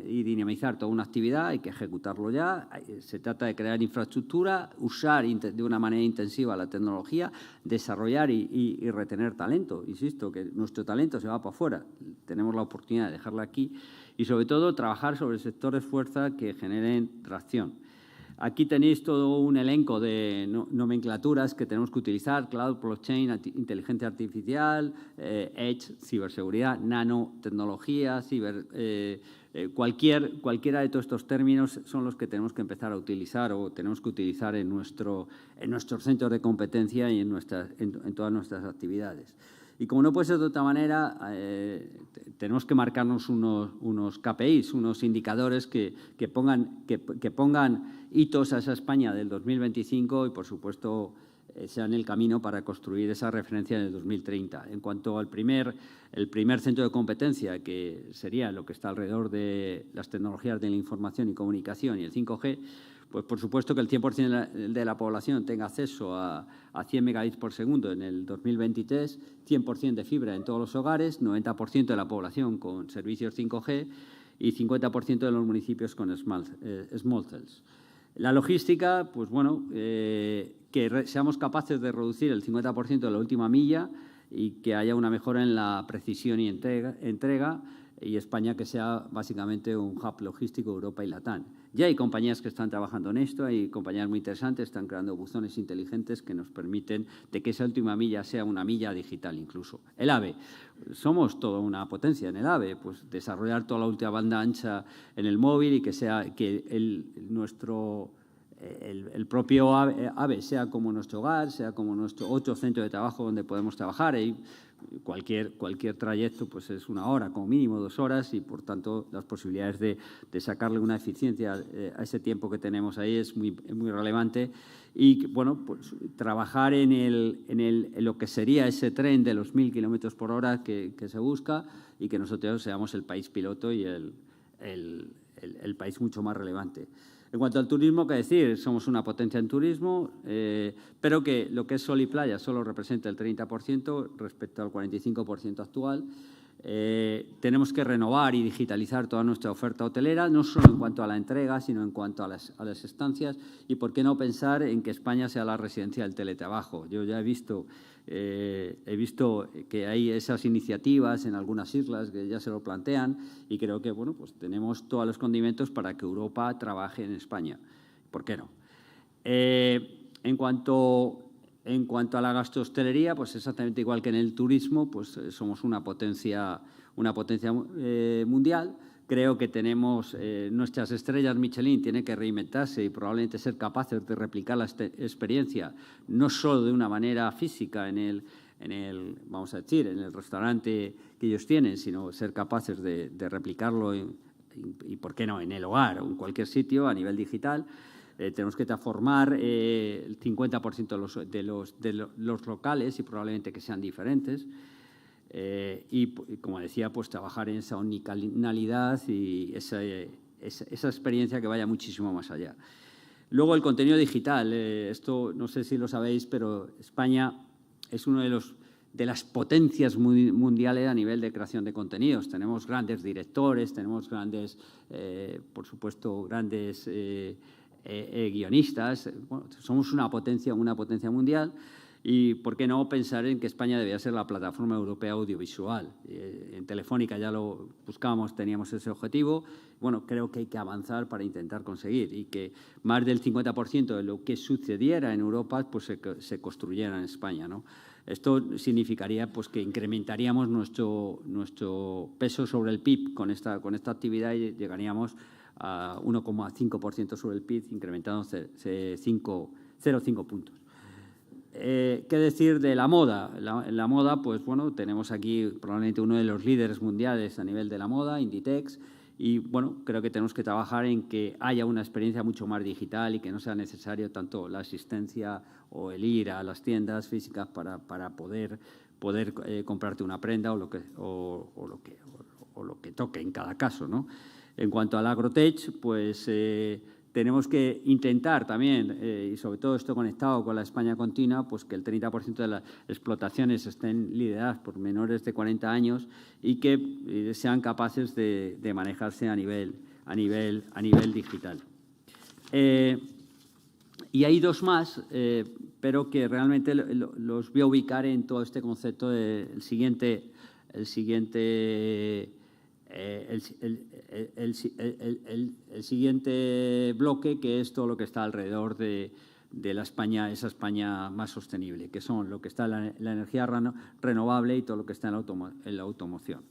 y dinamizar toda una actividad, hay que ejecutarlo ya, se trata de crear infraestructura, usar de una manera intensiva la tecnología, desarrollar y retener talento. Insisto, que nuestro talento se va para afuera, tenemos la oportunidad de dejarlo aquí y, sobre todo, trabajar sobre sectores fuerza que generen tracción. Aquí tenéis todo un elenco de nomenclaturas que tenemos que utilizar: cloud, blockchain, inteligencia artificial, edge, ciberseguridad, nanotecnología, cualquiera de todos estos términos son los que tenemos que empezar a utilizar o tenemos que utilizar en nuestros centros de competencia y en todas nuestras actividades. Y como no puede ser de otra manera, tenemos que marcarnos unos KPIs, unos indicadores que pongan hitos a esa España del 2025 y, por supuesto, sean el camino para construir esa referencia en el 2030. En cuanto al el primer centro de competencia, que sería lo que está alrededor de las tecnologías de la información y comunicación y el 5G, pues por supuesto que el 100% de la población tenga acceso a 100 megabits por segundo en el 2023, 100% de fibra en todos los hogares, 90% de la población con servicios 5G y 50% de los municipios con small cells. La logística, pues bueno, que seamos capaces de reducir el 50% de la última milla y que haya una mejora en la precisión y entrega, y España que sea básicamente un hub logístico Europa y Latam. Ya hay compañías que están trabajando en esto, hay compañías muy interesantes, están creando buzones inteligentes que nos permiten de que esa última milla sea una milla digital incluso. El AVE, somos toda una potencia en el AVE, pues desarrollar toda la última banda ancha en el móvil y que sea que el propio AVE sea como nuestro hogar, sea como nuestro otro centro de trabajo donde podemos trabajar. Y cualquier trayecto pues es 1 hora, como mínimo 2 horas, y por tanto las posibilidades de sacarle una eficiencia a ese tiempo que tenemos ahí es muy relevante. Y bueno, pues trabajar en lo que sería ese tren de los 1.000 kilómetros por hora que se busca, y que nosotros seamos el país piloto y el país mucho más relevante. En cuanto al turismo, ¿qué decir? Somos una potencia en turismo, pero que lo que es sol y playa solo representa el 30% respecto al 45% actual. Tenemos que renovar y digitalizar toda nuestra oferta hotelera, no solo en cuanto a la entrega, sino en cuanto a las estancias. Y por qué no pensar en que España sea la residencia del teletrabajo. Yo ya he visto que hay esas iniciativas en algunas islas que ya se lo plantean, y creo que bueno, pues tenemos todos los condimentos para que Europa trabaje en España. ¿Por qué no? En cuanto a la gastrohostelería, pues exactamente igual que en el turismo, pues somos una potencia mundial. Creo que tenemos nuestras estrellas Michelin, tienen que reinventarse y probablemente ser capaces de replicar la experiencia, no solo de una manera física en el restaurante que ellos tienen, sino ser capaces de replicarlo y, ¿por qué no?, en el hogar o en cualquier sitio a nivel digital. Tenemos que transformar el 50% de los locales, y probablemente que sean diferentes. Y como decía, pues trabajar en esa omnicanalidad y esa experiencia que vaya muchísimo más allá. Luego, el contenido digital. Esto no sé si lo sabéis, pero España es uno de las potencias mundiales a nivel de creación de contenidos. Tenemos grandes directores, tenemos grandes, por supuesto, grandes guionistas. Bueno, somos una potencia mundial. Y, ¿por qué no pensar en que España debería ser la plataforma europea audiovisual? En Telefónica ya lo buscábamos, teníamos ese objetivo. Bueno, creo que hay que avanzar para intentar conseguir y que más del 50% de lo que sucediera en Europa pues, se construyera en España, ¿no? Esto significaría pues, que incrementaríamos nuestro peso sobre el PIB con esta actividad y llegaríamos a 1,5% sobre el PIB, incrementando 0,5 puntos. ¿Qué decir de la moda? La moda, pues bueno, tenemos aquí probablemente uno de los líderes mundiales a nivel de la moda, Inditex, y bueno, creo que tenemos que trabajar en que haya una experiencia mucho más digital y que no sea necesario tanto la asistencia o el ir a las tiendas físicas para poder comprarte una prenda o lo que toque en cada caso, ¿no? En cuanto al agrotech, pues tenemos que intentar también, y sobre todo esto conectado con la España continua, pues que el 30% de las explotaciones estén lideradas por menores de 40 años y que sean capaces de manejarse a nivel digital. Y hay dos más, pero que realmente los voy a ubicar en todo este concepto del siguiente bloque, que es todo lo que está alrededor de la España, esa España más sostenible, que son lo que está en la energía renovable y todo lo que está en la automoción.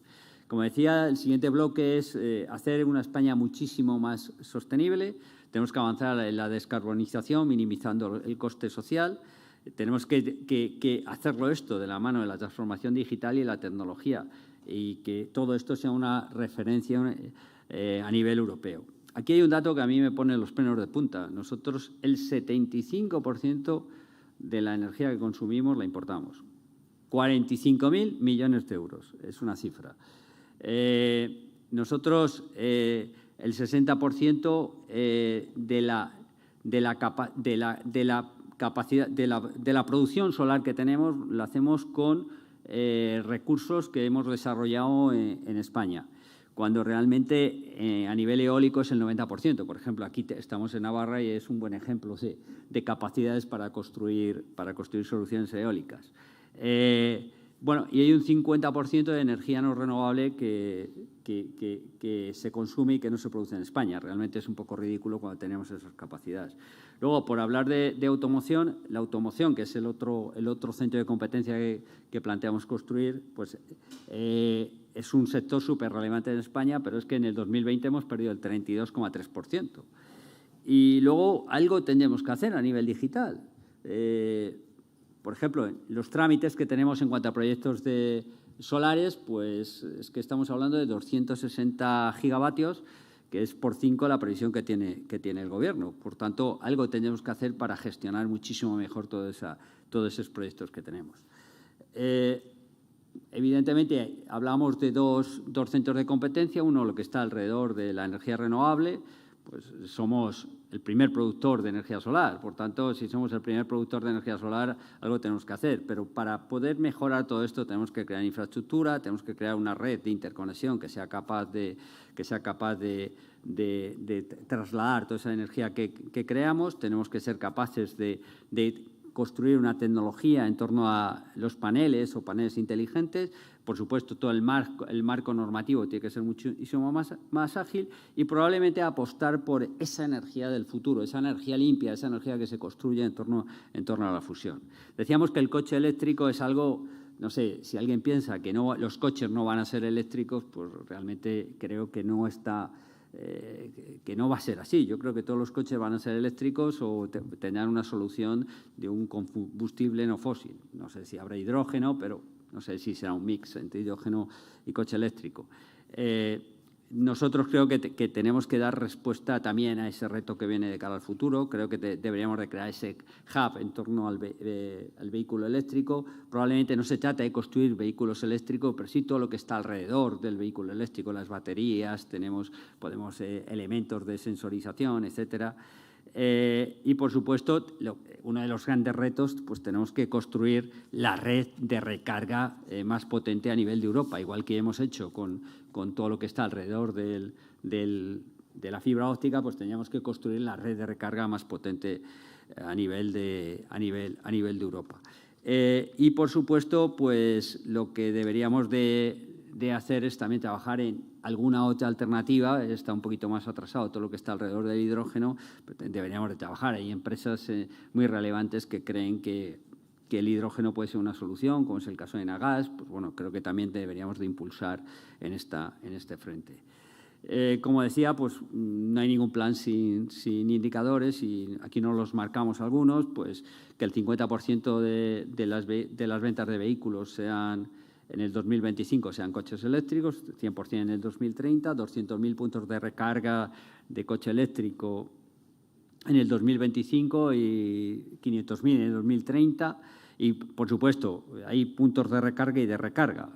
Como decía, el siguiente bloque es hacer una España muchísimo más sostenible. Tenemos que avanzar en la descarbonización, minimizando el coste social. Tenemos que hacerlo esto de la mano de la transformación digital y la tecnología, y que todo esto sea una referencia a nivel europeo. Aquí hay un dato que a mí me pone los pelos de punta. Nosotros el 75% de la energía que consumimos la importamos. 45.000 millones de euros, es una cifra. Nosotros el 60% de la producción solar que tenemos la hacemos con recursos que hemos desarrollado en España, cuando realmente a nivel eólico es el 90%. Por ejemplo, aquí estamos en Navarra y es un buen ejemplo de capacidades para construir soluciones eólicas. Bueno, y hay un 50% de energía no renovable que se consume y que no se produce en España. Realmente es un poco ridículo cuando tenemos esas capacidades. Luego, por hablar de automoción, la automoción, que es el otro centro de competencia que planteamos construir, pues es un sector súper relevante en España, pero es que en el 2020 hemos perdido el 32,3%. Y luego algo tendremos que hacer a nivel digital. Por ejemplo, los trámites que tenemos en cuanto a proyectos solares, pues es que estamos hablando de 260 gigavatios, que es por 5 la previsión que tiene el Gobierno. Por tanto, algo tendremos que hacer para gestionar muchísimo mejor todos esos proyectos que tenemos. Evidentemente, hablamos de dos centros de competencia. Uno, lo que está alrededor de la energía renovable. Pues somos el primer productor de energía solar. Por tanto, si somos el primer productor de energía solar, algo tenemos que hacer. Pero para poder mejorar todo esto tenemos que crear infraestructura, tenemos que crear una red de interconexión que sea capaz de trasladar toda esa energía que creamos. Tenemos que ser capaces de construir una tecnología en torno a los paneles o paneles inteligentes. Por supuesto, todo el marco normativo tiene que ser muchísimo más ágil y probablemente apostar por esa energía del futuro, esa energía limpia, esa energía que se construye en torno a la fusión. Decíamos que el coche eléctrico es algo, no sé, si alguien piensa que los coches no van a ser eléctricos, pues realmente creo que no va a ser así. Yo creo que todos los coches van a ser eléctricos o tendrán una solución de un combustible no fósil. No sé si habrá hidrógeno, pero no sé si será un mix entre hidrógeno y coche eléctrico. Nosotros creo que tenemos que dar respuesta también a ese reto que viene de cara al futuro. Creo que deberíamos de crear ese hub en torno al vehículo eléctrico. Probablemente no se trata de construir vehículos eléctricos, pero sí todo lo que está alrededor del vehículo eléctrico, las baterías, podemos elementos de sensorización, etcétera. Y, por supuesto, uno de los grandes retos, pues tenemos que construir la red de recarga más potente a nivel de Europa, igual que hemos hecho con todo lo que está alrededor de la fibra óptica, pues teníamos que construir la red de recarga más potente a nivel de Europa. Y, por supuesto, pues lo que deberíamos de hacer es también trabajar en alguna otra alternativa. Está un poquito más atrasado todo lo que está alrededor del hidrógeno, pero deberíamos de trabajar. Hay empresas muy relevantes que creen que el hidrógeno puede ser una solución, como es el caso de Enagás. Pues bueno, creo que también deberíamos de impulsar en este frente. Como decía, pues no hay ningún plan sin indicadores, y aquí nos los marcamos algunos, pues que el 50% de las ventas de vehículos sean en el 2025 sean coches eléctricos, 100% en el 2030, 200.000 puntos de recarga de coche eléctrico en el 2025 y 500.000 en el 2030. Y, por supuesto, hay puntos de recarga y de recarga,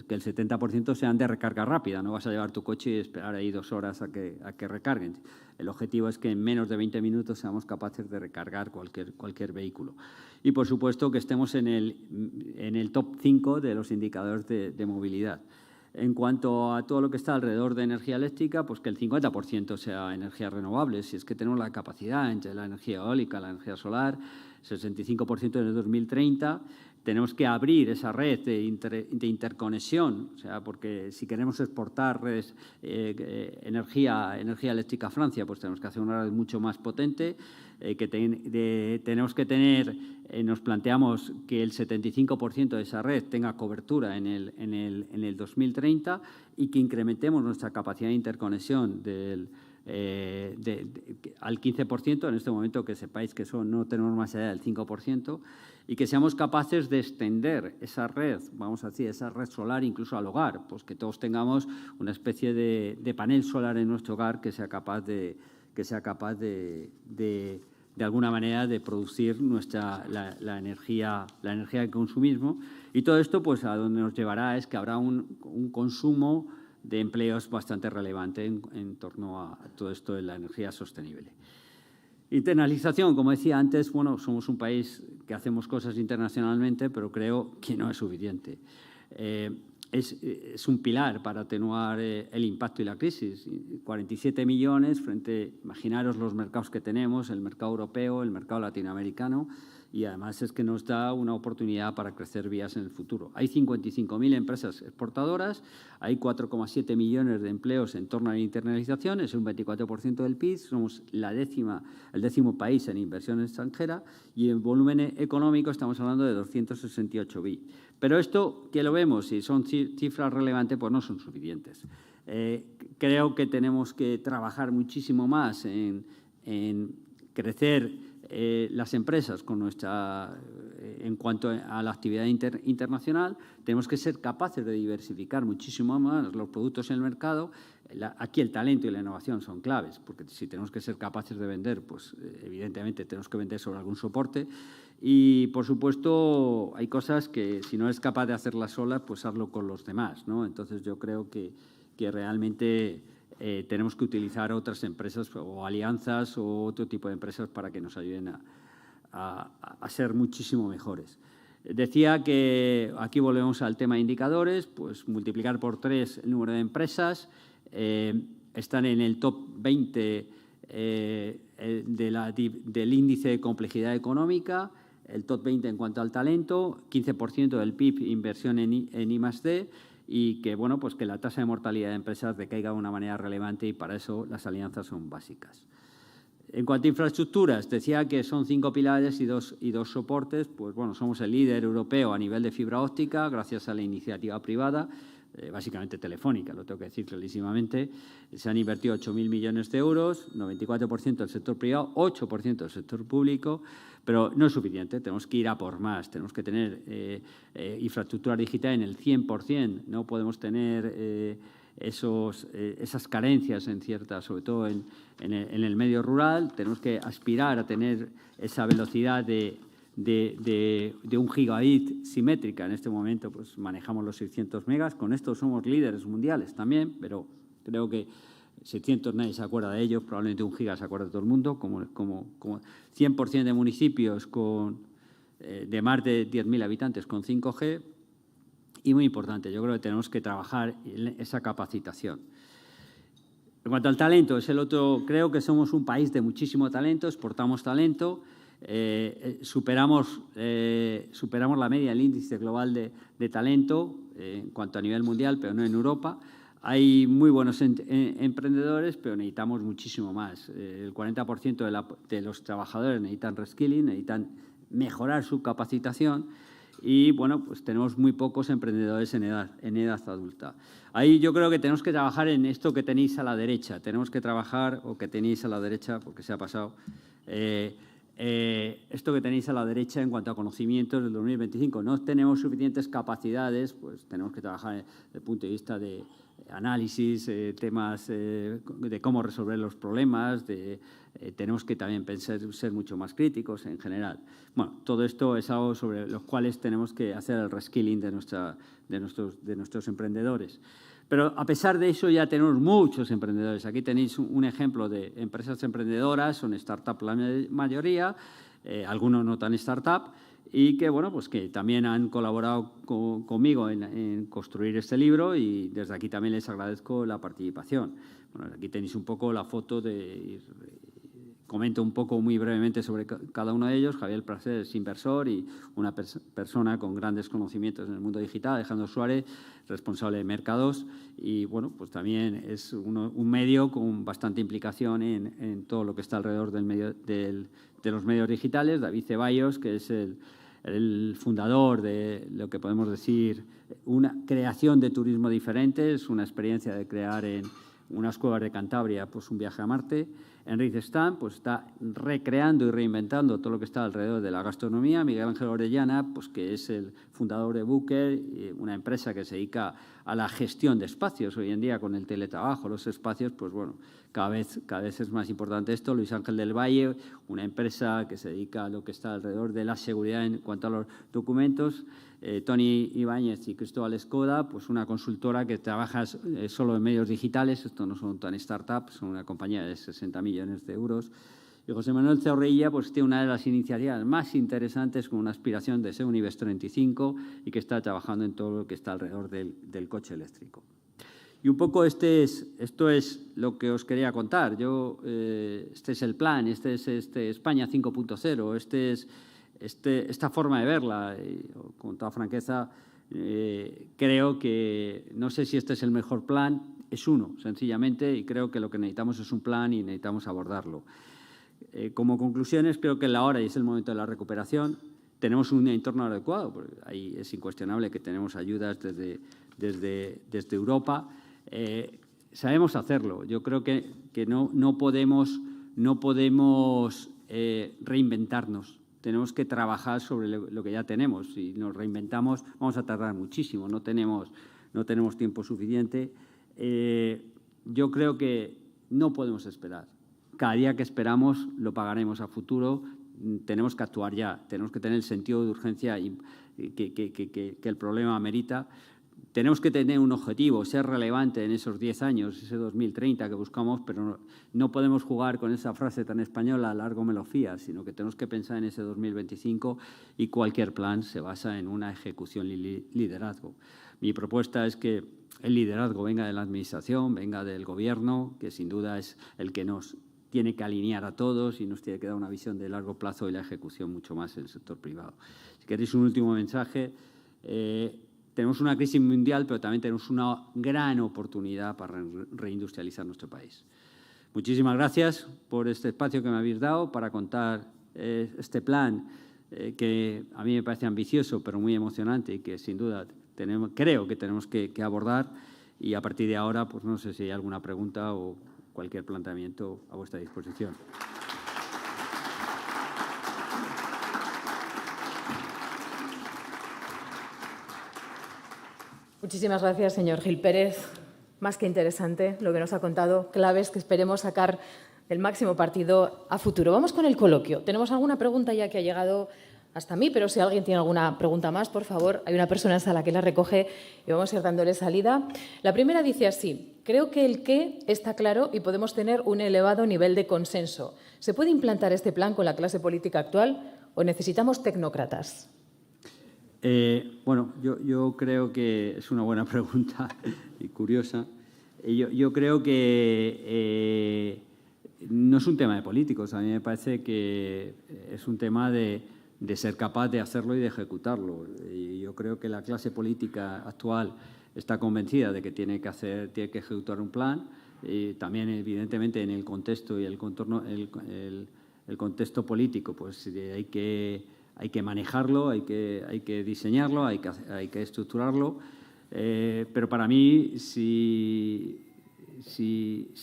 que el 70% sean de recarga rápida. No vas a llevar tu coche y esperar ahí 2 horas a que recarguen. El objetivo es que en menos de 20 minutos seamos capaces de recargar cualquier vehículo. Y, por supuesto, que estemos en el top 5 de los indicadores de movilidad. En cuanto a todo lo que está alrededor de energía eléctrica, pues que el 50% sea energías renovables, si es que tenemos la capacidad entre la energía eólica, la energía solar, 65% en el 2030. Tenemos que abrir esa red de interconexión, o sea, porque si queremos exportar redes, energía eléctrica a Francia, pues tenemos que hacer una red mucho más potente. Tenemos que tener, nos planteamos que el 75% de esa red tenga cobertura en el 2030 y que incrementemos nuestra capacidad de interconexión al 15%, en este momento que sepáis que eso no tenemos más allá del 5%, y que seamos capaces de extender esa red, vamos a decir, esa red solar incluso al hogar, pues que todos tengamos una especie de panel solar en nuestro hogar que sea capaz de alguna manera de producir la energía que consumimos. Y todo esto, pues a donde nos llevará es que habrá un consumo de empleos bastante relevante en torno a todo esto de la energía sostenible. Internalización, como decía antes, bueno, somos un país que hacemos cosas internacionalmente, pero creo que no es suficiente. Es un pilar para atenuar el impacto y la crisis. 47 millones frente, imaginaros los mercados que tenemos, el mercado europeo, el mercado latinoamericano, y además es que nos da una oportunidad para crecer vías en el futuro. Hay 55.000 empresas exportadoras, hay 4,7 millones de empleos en torno a la internalización, es un 24% del PIB, somos el 10º país en inversión extranjera y en volumen económico estamos hablando de 268 bi. Pero esto, que lo vemos, si son cifras relevantes, pues no son suficientes. Creo que tenemos que trabajar muchísimo más en crecer las empresas en cuanto a la actividad internacional. Tenemos que ser capaces de diversificar muchísimo más los productos en el mercado. Aquí el talento y la innovación son claves, porque si tenemos que ser capaces de vender, pues evidentemente tenemos que vender sobre algún soporte. Y, por supuesto, hay cosas que si no eres capaz de hacerlas solas, pues hazlo con los demás, ¿no? Entonces yo creo que realmente tenemos que utilizar otras empresas o alianzas o otro tipo de empresas para que nos ayuden a ser muchísimo mejores. Decía que aquí volvemos al tema de indicadores, pues multiplicar por 3 el número de empresas. Están en el top 20 del índice de complejidad económica, el top 20 en cuanto al talento, 15% del PIB inversión en I+D, y que, bueno, pues que la tasa de mortalidad de empresas decaiga de una manera relevante, y para eso las alianzas son básicas. En cuanto a infraestructuras, decía que son 5 pilares y dos soportes. Pues bueno, somos el líder europeo a nivel de fibra óptica gracias a la iniciativa privada, básicamente Telefónica, lo tengo que decir clarísimamente. Se han invertido 8.000 millones de euros, 94% del sector privado, 8% del sector público, pero no es suficiente, tenemos que ir a por más, tenemos que tener infraestructura digital en el 100%, no podemos tener esas carencias sobre todo en el medio rural. Tenemos que aspirar a tener esa velocidad de 1 gigabit simétrica. En este momento pues manejamos los 600 megas, con esto somos líderes mundiales también, pero creo que 600 nadie se acuerda de ellos, probablemente 1 giga se acuerda de todo el mundo, como 100% de municipios de más de 10.000 habitantes con 5G. Y muy importante, yo creo que tenemos que trabajar en esa capacitación. En cuanto al talento, es el otro, creo que somos un país de muchísimo talento, exportamos talento, superamos la media del índice global de talento en cuanto a nivel mundial, pero no en Europa. Hay muy buenos emprendedores, pero necesitamos muchísimo más. El 40% de los trabajadores necesitan reskilling, necesitan mejorar su capacitación. Y, bueno, pues tenemos muy pocos emprendedores en edad adulta. Ahí yo creo que tenemos que trabajar en esto que tenéis a la derecha. Tenemos que trabajar, o que tenéis a la derecha, porque se ha pasado, esto que tenéis a la derecha en cuanto a conocimientos del 2025. No tenemos suficientes capacidades, pues tenemos que trabajar desde el punto de vista de análisis, temas de cómo resolver los problemas, tenemos que también ser mucho más críticos en general. Bueno, todo esto es algo sobre los cuales tenemos que hacer el reskilling de nuestros emprendedores. Pero a pesar de eso ya tenemos muchos emprendedores. Aquí tenéis un ejemplo de empresas emprendedoras, son startup la mayoría, algunos no tan startup, y que, bueno, pues que también han colaborado conmigo en construir este libro, y desde aquí también les agradezco la participación. Bueno, aquí tenéis un poco la foto comento un poco muy brevemente sobre cada uno de ellos. Javier Pracer es inversor y una persona con grandes conocimientos en el mundo digital. Alejandro Suárez, responsable de mercados, y, bueno, pues también es un medio con bastante implicación en todo lo que está alrededor de los medios digitales. David Ceballos, que es el fundador de lo que podemos decir una creación de turismo diferente, es una experiencia de crear en unas cuevas de Cantabria pues un viaje a Marte. Enrique Stan pues está recreando y reinventando todo lo que está alrededor de la gastronomía. Miguel Ángel Orellana, pues que es el fundador de Booker, una empresa que se dedica a la gestión de espacios. Hoy en día, con el teletrabajo, los espacios, pues bueno, cada vez es más importante esto. Luis Ángel del Valle, una empresa que se dedica a lo que está alrededor de la seguridad en cuanto a los documentos. Tony Ibáñez y Cristóbal Escoda, pues una consultora que trabaja solo en medios digitales. Esto no son tan startups, son una compañía de 60 millones de euros. Y José Manuel Zorrilla, pues tiene una de las iniciativas más interesantes, con una aspiración de ser un IBEX 35 y que está trabajando en todo lo que está alrededor del coche eléctrico. Y un poco esto es lo que os quería contar. Este es el plan, este es España 5.0, esta forma de verla, con toda franqueza, creo que, no sé si este es el mejor plan, es uno, sencillamente, y creo que lo que necesitamos es un plan y necesitamos abordarlo. Como conclusiones, creo que la hora y es el momento de la recuperación. Tenemos un entorno adecuado, porque ahí es incuestionable que tenemos ayudas desde Europa. Sabemos hacerlo. Yo creo que no podemos reinventarnos. Tenemos que trabajar sobre lo que ya tenemos. Si nos reinventamos, vamos a tardar muchísimo. No tenemos tiempo suficiente. Yo creo que no podemos esperar. Cada día que esperamos lo pagaremos a futuro. Tenemos que actuar ya. Tenemos que tener el sentido de urgencia que el problema amerita. Tenemos que tener un objetivo, ser relevante en esos 10 años, ese 2030 que buscamos, pero no podemos jugar con esa frase tan española, largo me lo fías, sino que tenemos que pensar en ese 2025, y cualquier plan se basa en una ejecución y liderazgo. Mi propuesta es que el liderazgo venga de la Administración, venga del Gobierno, que sin duda es el que nos tiene que alinear a todos y nos tiene que dar una visión de largo plazo, y la ejecución mucho más en el sector privado. Si queréis un último mensaje, tenemos una crisis mundial, pero también tenemos una gran oportunidad para reindustrializar nuestro país. Muchísimas gracias por este espacio que me habéis dado para contar este plan que a mí me parece ambicioso, pero muy emocionante, y que sin duda creo que tenemos que abordar. Y a partir de ahora, pues no sé si hay alguna pregunta o cualquier planteamiento a vuestra disposición. Muchísimas gracias, señor Gil Pérez. Más que interesante lo que nos ha contado, claves que esperemos sacar del máximo partido a futuro. Vamos con el coloquio. Tenemos alguna pregunta ya que ha llegado hasta mí, pero si alguien tiene alguna pregunta más, por favor, hay una persona en sala que la recoge y vamos a ir dándole salida. La primera dice así: creo que el qué está claro y podemos tener un elevado nivel de consenso. ¿Se puede implantar este plan con la clase política actual o necesitamos tecnócratas? Bueno, yo creo que es una buena pregunta y curiosa. Yo creo que no es un tema de políticos. A mí me parece que es un tema de ser capaz de hacerlo y de ejecutarlo. Y yo creo que la clase política actual está convencida de que tiene que ejecutar un plan. Y también, evidentemente, en el contexto y el contorno, el contexto político, pues hay que manejarlo, hay que diseñarlo, hay que estructurarlo. Pero para mí, si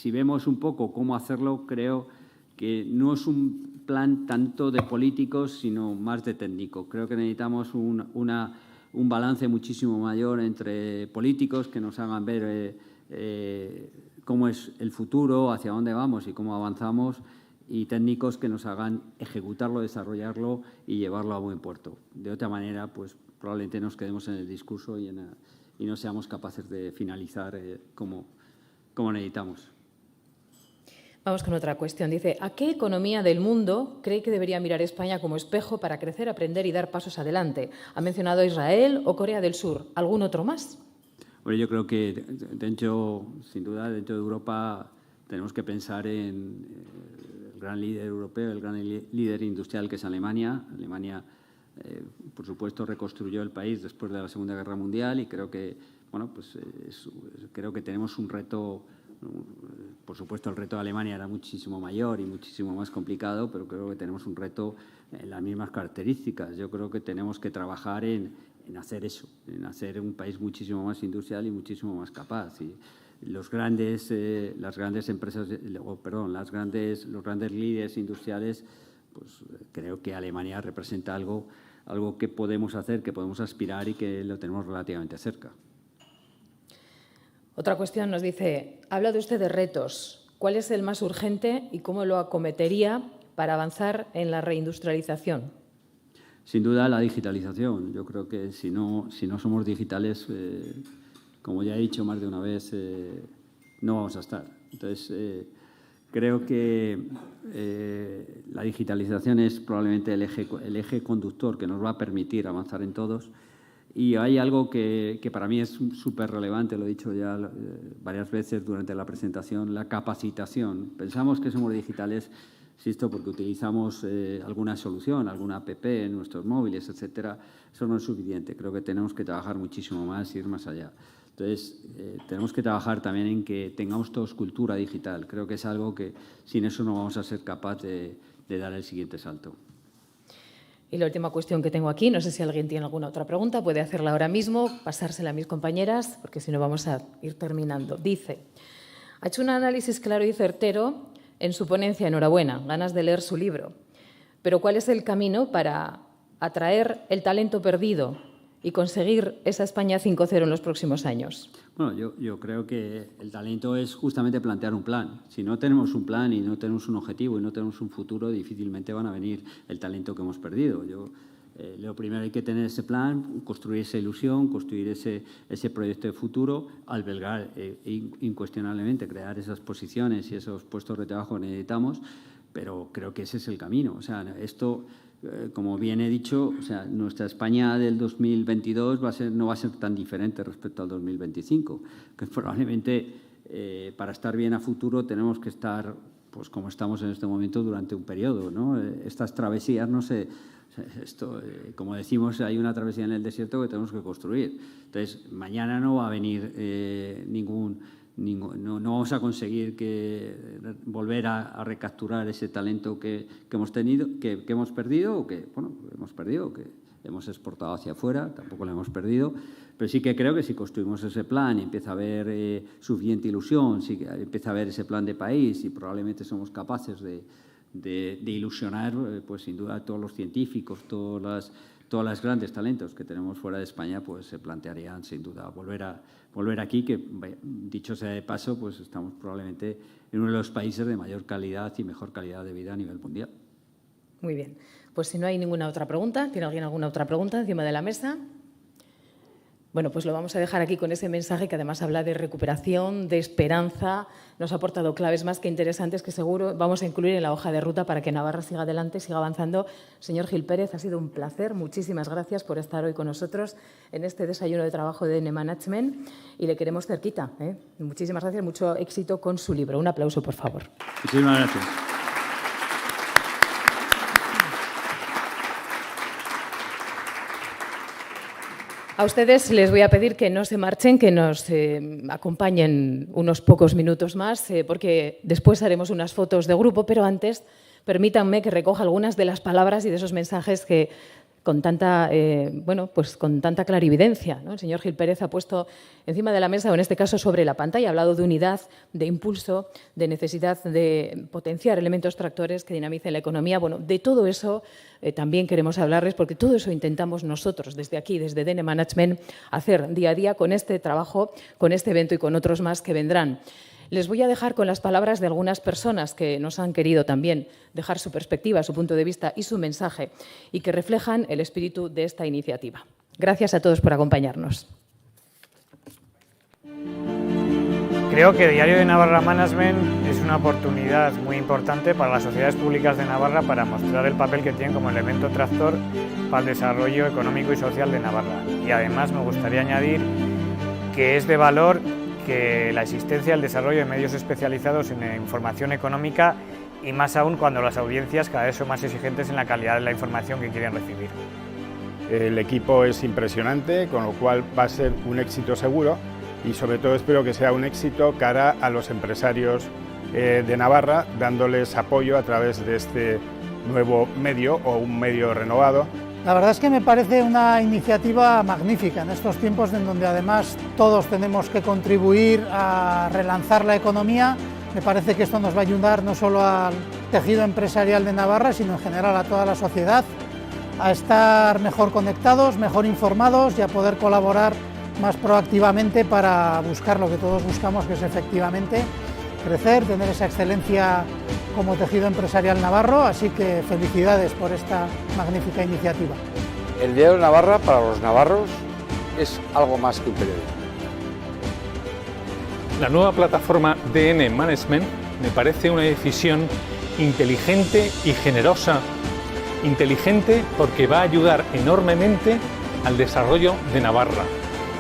vemos un poco cómo hacerlo, creo que no es un plan tanto de políticos, sino más de técnico. Creo que necesitamos un balance muchísimo mayor entre políticos que nos hagan ver cómo es el futuro, hacia dónde vamos y cómo avanzamos, y técnicos que nos hagan ejecutarlo, desarrollarlo y llevarlo a buen puerto. De otra manera, pues probablemente nos quedemos en el discurso y no seamos capaces de finalizar como necesitamos. Vamos con otra cuestión. Dice: ¿a qué economía del mundo cree que debería mirar España como espejo para crecer, aprender y dar pasos adelante? ¿Ha mencionado Israel o Corea del Sur? ¿Algún otro más? Bueno, yo creo que sin duda, dentro de Europa tenemos que pensar en el gran líder europeo, el gran líder industrial que es Alemania. Alemania, por supuesto, reconstruyó el país después de la Segunda Guerra Mundial y creo que, bueno, pues creo que tenemos un reto. Por supuesto, el reto de Alemania era muchísimo mayor y muchísimo más complicado, pero creo que tenemos un reto en las mismas características. Yo creo que tenemos que trabajar en hacer eso, en hacer un país muchísimo más industrial y muchísimo más capaz. Y las grandes empresas, los grandes líderes industriales, pues creo que Alemania representa algo que podemos hacer, que podemos aspirar y que lo tenemos relativamente cerca. Otra cuestión nos dice: ha hablado usted de retos. ¿Cuál es el más urgente y cómo lo acometería para avanzar en la reindustrialización? Sin duda, la digitalización. Yo creo que si no somos digitales, como ya he dicho más de una vez, no vamos a estar. Entonces, creo que la digitalización es probablemente el eje conductor que nos va a permitir avanzar en todos. Y hay algo que para mí es súper relevante, lo he dicho ya varias veces durante la presentación: la capacitación. Pensamos que somos digitales, insisto, porque utilizamos alguna solución, alguna app en nuestros móviles, etcétera. Eso no es suficiente. Creo que tenemos que trabajar muchísimo más y ir más allá. Entonces, tenemos que trabajar también en que tengamos todos cultura digital. Creo que es algo que sin eso no vamos a ser capaces de dar el siguiente salto. Y la última cuestión que tengo aquí, no sé si alguien tiene alguna otra pregunta, puede hacerla ahora mismo, pasársela a mis compañeras, porque si no vamos a ir terminando. Dice: ha hecho un análisis claro y certero en su ponencia, enhorabuena, ganas de leer su libro. Pero ¿cuál es el camino para atraer el talento perdido y conseguir esa España 5.0 en los próximos años? Bueno, yo creo que el talento es justamente plantear un plan. Si no tenemos un plan y no tenemos un objetivo y no tenemos un futuro, difícilmente van a venir el talento que hemos perdido. Lo primero, hay que tener ese plan, construir esa ilusión, construir ese proyecto de futuro, albergar incuestionablemente, crear esas posiciones y esos puestos de trabajo que necesitamos, pero creo que ese es el camino. O sea, esto, como bien he dicho, o sea, nuestra España del 2022 no va a ser tan diferente respecto al 2025, que probablemente para estar bien a futuro tenemos que estar, pues como estamos en este momento, durante un periodo, ¿no? Estas travesías no se... como decimos, hay una travesía en el desierto que tenemos que construir. Entonces, mañana no va a venir no vamos a conseguir volver a recapturar ese talento que hemos tenido, que hemos perdido, o que hemos exportado hacia afuera, tampoco lo hemos perdido. Pero sí que creo que si construimos ese plan y empieza a haber suficiente ilusión, si empieza a haber ese plan de país y probablemente somos capaces de ilusionar, pues sin duda todos los científicos, todos los grandes talentos que tenemos fuera de España, pues se plantearían sin duda volver aquí, que dicho sea de paso, pues estamos probablemente en uno de los países de mayor calidad y mejor calidad de vida a nivel mundial. Muy bien. Pues si no hay ninguna otra pregunta, ¿tiene alguien alguna otra pregunta encima de la mesa? Bueno, pues lo vamos a dejar aquí con ese mensaje que además habla de recuperación, de esperanza. Nos ha aportado claves más que interesantes que seguro vamos a incluir en la hoja de ruta para que Navarra siga adelante, siga avanzando. Señor Gil Pérez, ha sido un placer. Muchísimas gracias por estar hoy con nosotros en este desayuno de trabajo de DN Management y le queremos cerquita. Muchísimas gracias, mucho éxito con su libro. Un aplauso, por favor. Muchísimas gracias. A ustedes les voy a pedir que no se marchen, que nos acompañen unos pocos minutos más, porque después haremos unas fotos de grupo, pero antes permítanme que recoja algunas de las palabras y de esos mensajes que con tanta, con tanta clarividencia, ¿no? El señor Gil Pérez ha puesto encima de la mesa, o en este caso sobre la pantalla, ha hablado de unidad, de impulso, de necesidad de potenciar elementos tractores que dinamicen la economía. Bueno, de todo eso también queremos hablarles, porque todo eso intentamos nosotros desde aquí, desde DN Management, hacer día a día con este trabajo, con este evento y con otros más que vendrán. Les voy a dejar con las palabras de algunas personas que nos han querido también dejar su perspectiva, su punto de vista y su mensaje y que reflejan el espíritu de esta iniciativa. Gracias a todos por acompañarnos. Creo que Diario de Navarra Management es una oportunidad muy importante para las sociedades públicas de Navarra para mostrar el papel que tienen como elemento tractor para el desarrollo económico y social de Navarra. Y además me gustaría añadir que es de valor que la existencia y el desarrollo de medios especializados en información económica y más aún cuando las audiencias cada vez son más exigentes en la calidad de la información que quieren recibir. El equipo es impresionante, con lo cual va a ser un éxito seguro y sobre todo espero que sea un éxito cara a los empresarios de Navarra, dándoles apoyo a través de este nuevo medio o un medio renovado. La verdad es que me parece una iniciativa magnífica en estos tiempos en donde además todos tenemos que contribuir a relanzar la economía. Me parece que esto nos va a ayudar no solo al tejido empresarial de Navarra, sino en general a toda la sociedad, a estar mejor conectados, mejor informados y a poder colaborar más proactivamente para buscar lo que todos buscamos, que es efectivamente crecer, tener esa excelencia como tejido empresarial navarro, así que felicidades por esta magnífica iniciativa. El Diario de Navarra para los navarros es algo más que un periódico. La nueva plataforma DN Management me parece una decisión inteligente y generosa. Inteligente porque va a ayudar enormemente al desarrollo de Navarra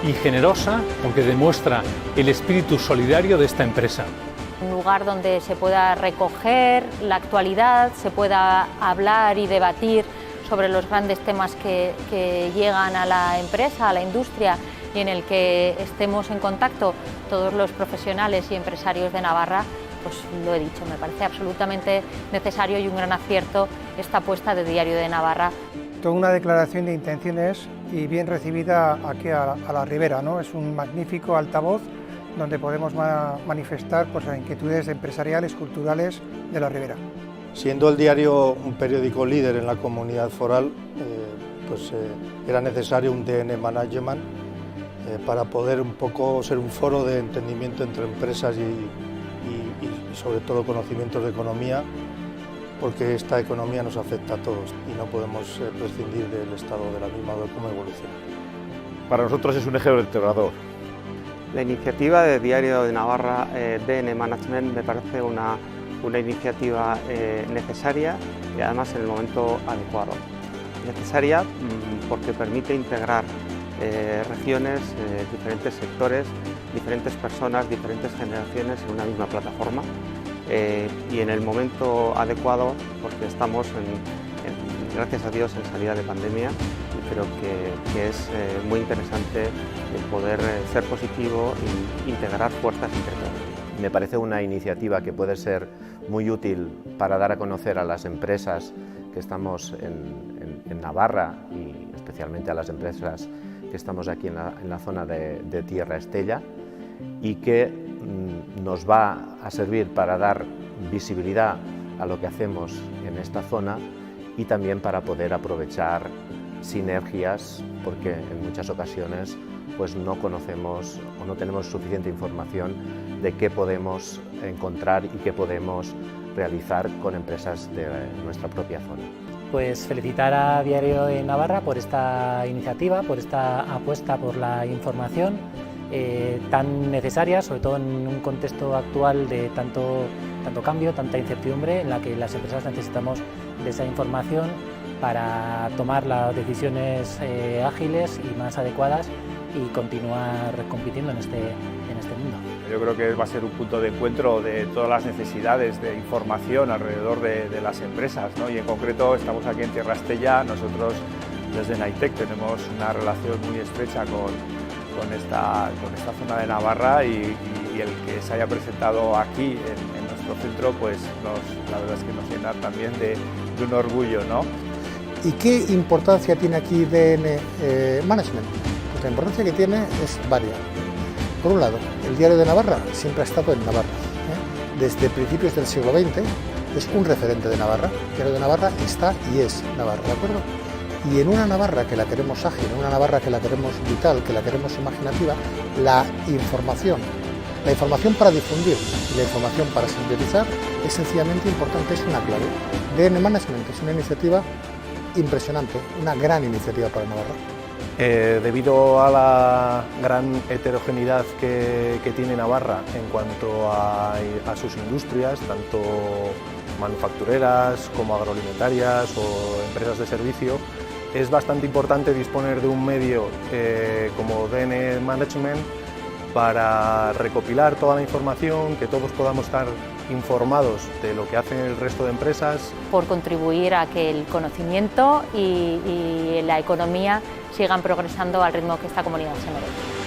y generosa porque demuestra el espíritu solidario de esta empresa. Un lugar donde se pueda recoger la actualidad, se pueda hablar y debatir sobre los grandes temas que llegan a la empresa, a la industria y en el que estemos en contacto todos los profesionales y empresarios de Navarra. Pues lo he dicho, me parece absolutamente necesario y un gran acierto esta apuesta de Diario de Navarra. Toda una declaración de intenciones y bien recibida aquí a la Ribera, ¿no? Es un magnífico altavoz donde podemos manifestar pues, las inquietudes empresariales, culturales de la Ribera. Siendo el diario un periódico líder en la comunidad foral, era necesario un DN Management para poder un poco ser un foro de entendimiento entre empresas y sobre todo conocimientos de economía, porque esta economía nos afecta a todos y no podemos prescindir del estado de la misma o de cómo evoluciona. Para nosotros es un eje vertebrador. La iniciativa de Diario de Navarra DN Management me parece una iniciativa necesaria y además en el momento adecuado. Necesaria porque permite integrar regiones, diferentes sectores, diferentes personas, diferentes generaciones en una misma plataforma y en el momento adecuado porque estamos, gracias a Dios, en salida de pandemia y creo que es muy interesante el poder ser positivo e integrar fuerzas entre todos. Me parece una iniciativa que puede ser muy útil para dar a conocer a las empresas que estamos en Navarra y especialmente a las empresas que estamos aquí en la zona de Tierra Estella y que nos va a servir para dar visibilidad a lo que hacemos en esta zona y también para poder aprovechar sinergias porque en muchas ocasiones pues no conocemos o no tenemos suficiente información de qué podemos encontrar y qué podemos realizar con empresas de nuestra propia zona. pues felicitar a Diario de Navarra por esta iniciativa, por esta apuesta por la información tan necesaria, sobre todo en un contexto actual de tanto cambio, tanta incertidumbre, en la que las empresas necesitamos de esa información para tomar las decisiones ágiles y más adecuadas y continuar compitiendo en este mundo. Yo creo que va a ser un punto de encuentro de todas las necesidades de información alrededor de las empresas, ¿no? Y en concreto estamos aquí en Tierra Estella. Nosotros desde Naitec tenemos una relación muy estrecha con esta zona de Navarra y el que se haya presentado aquí en nuestro centro, pues la verdad es que nos llena también de un orgullo, ¿no? ¿Y qué importancia tiene aquí DN Management? Pues la importancia que tiene es varias. Por un lado, el Diario de Navarra siempre ha estado en Navarra. Desde principios del siglo XX es un referente de Navarra. El Diario de Navarra está y es Navarra, ¿de acuerdo? Y en una Navarra que la queremos ágil, en una Navarra que la queremos vital, que la queremos imaginativa, la información para difundir y la información para sintetizar es sencillamente importante, es una clave. DN Management es una iniciativa impresionante, una gran iniciativa para Navarra. Debido a la gran heterogeneidad que tiene Navarra en cuanto a sus industrias, tanto manufactureras como agroalimentarias o empresas de servicio, es bastante importante disponer de un medio como DN Management para recopilar toda la información, que todos podamos estar informados de lo que hacen el resto de empresas. Por contribuir a que el conocimiento y la economía sigan progresando al ritmo que esta comunidad se merece.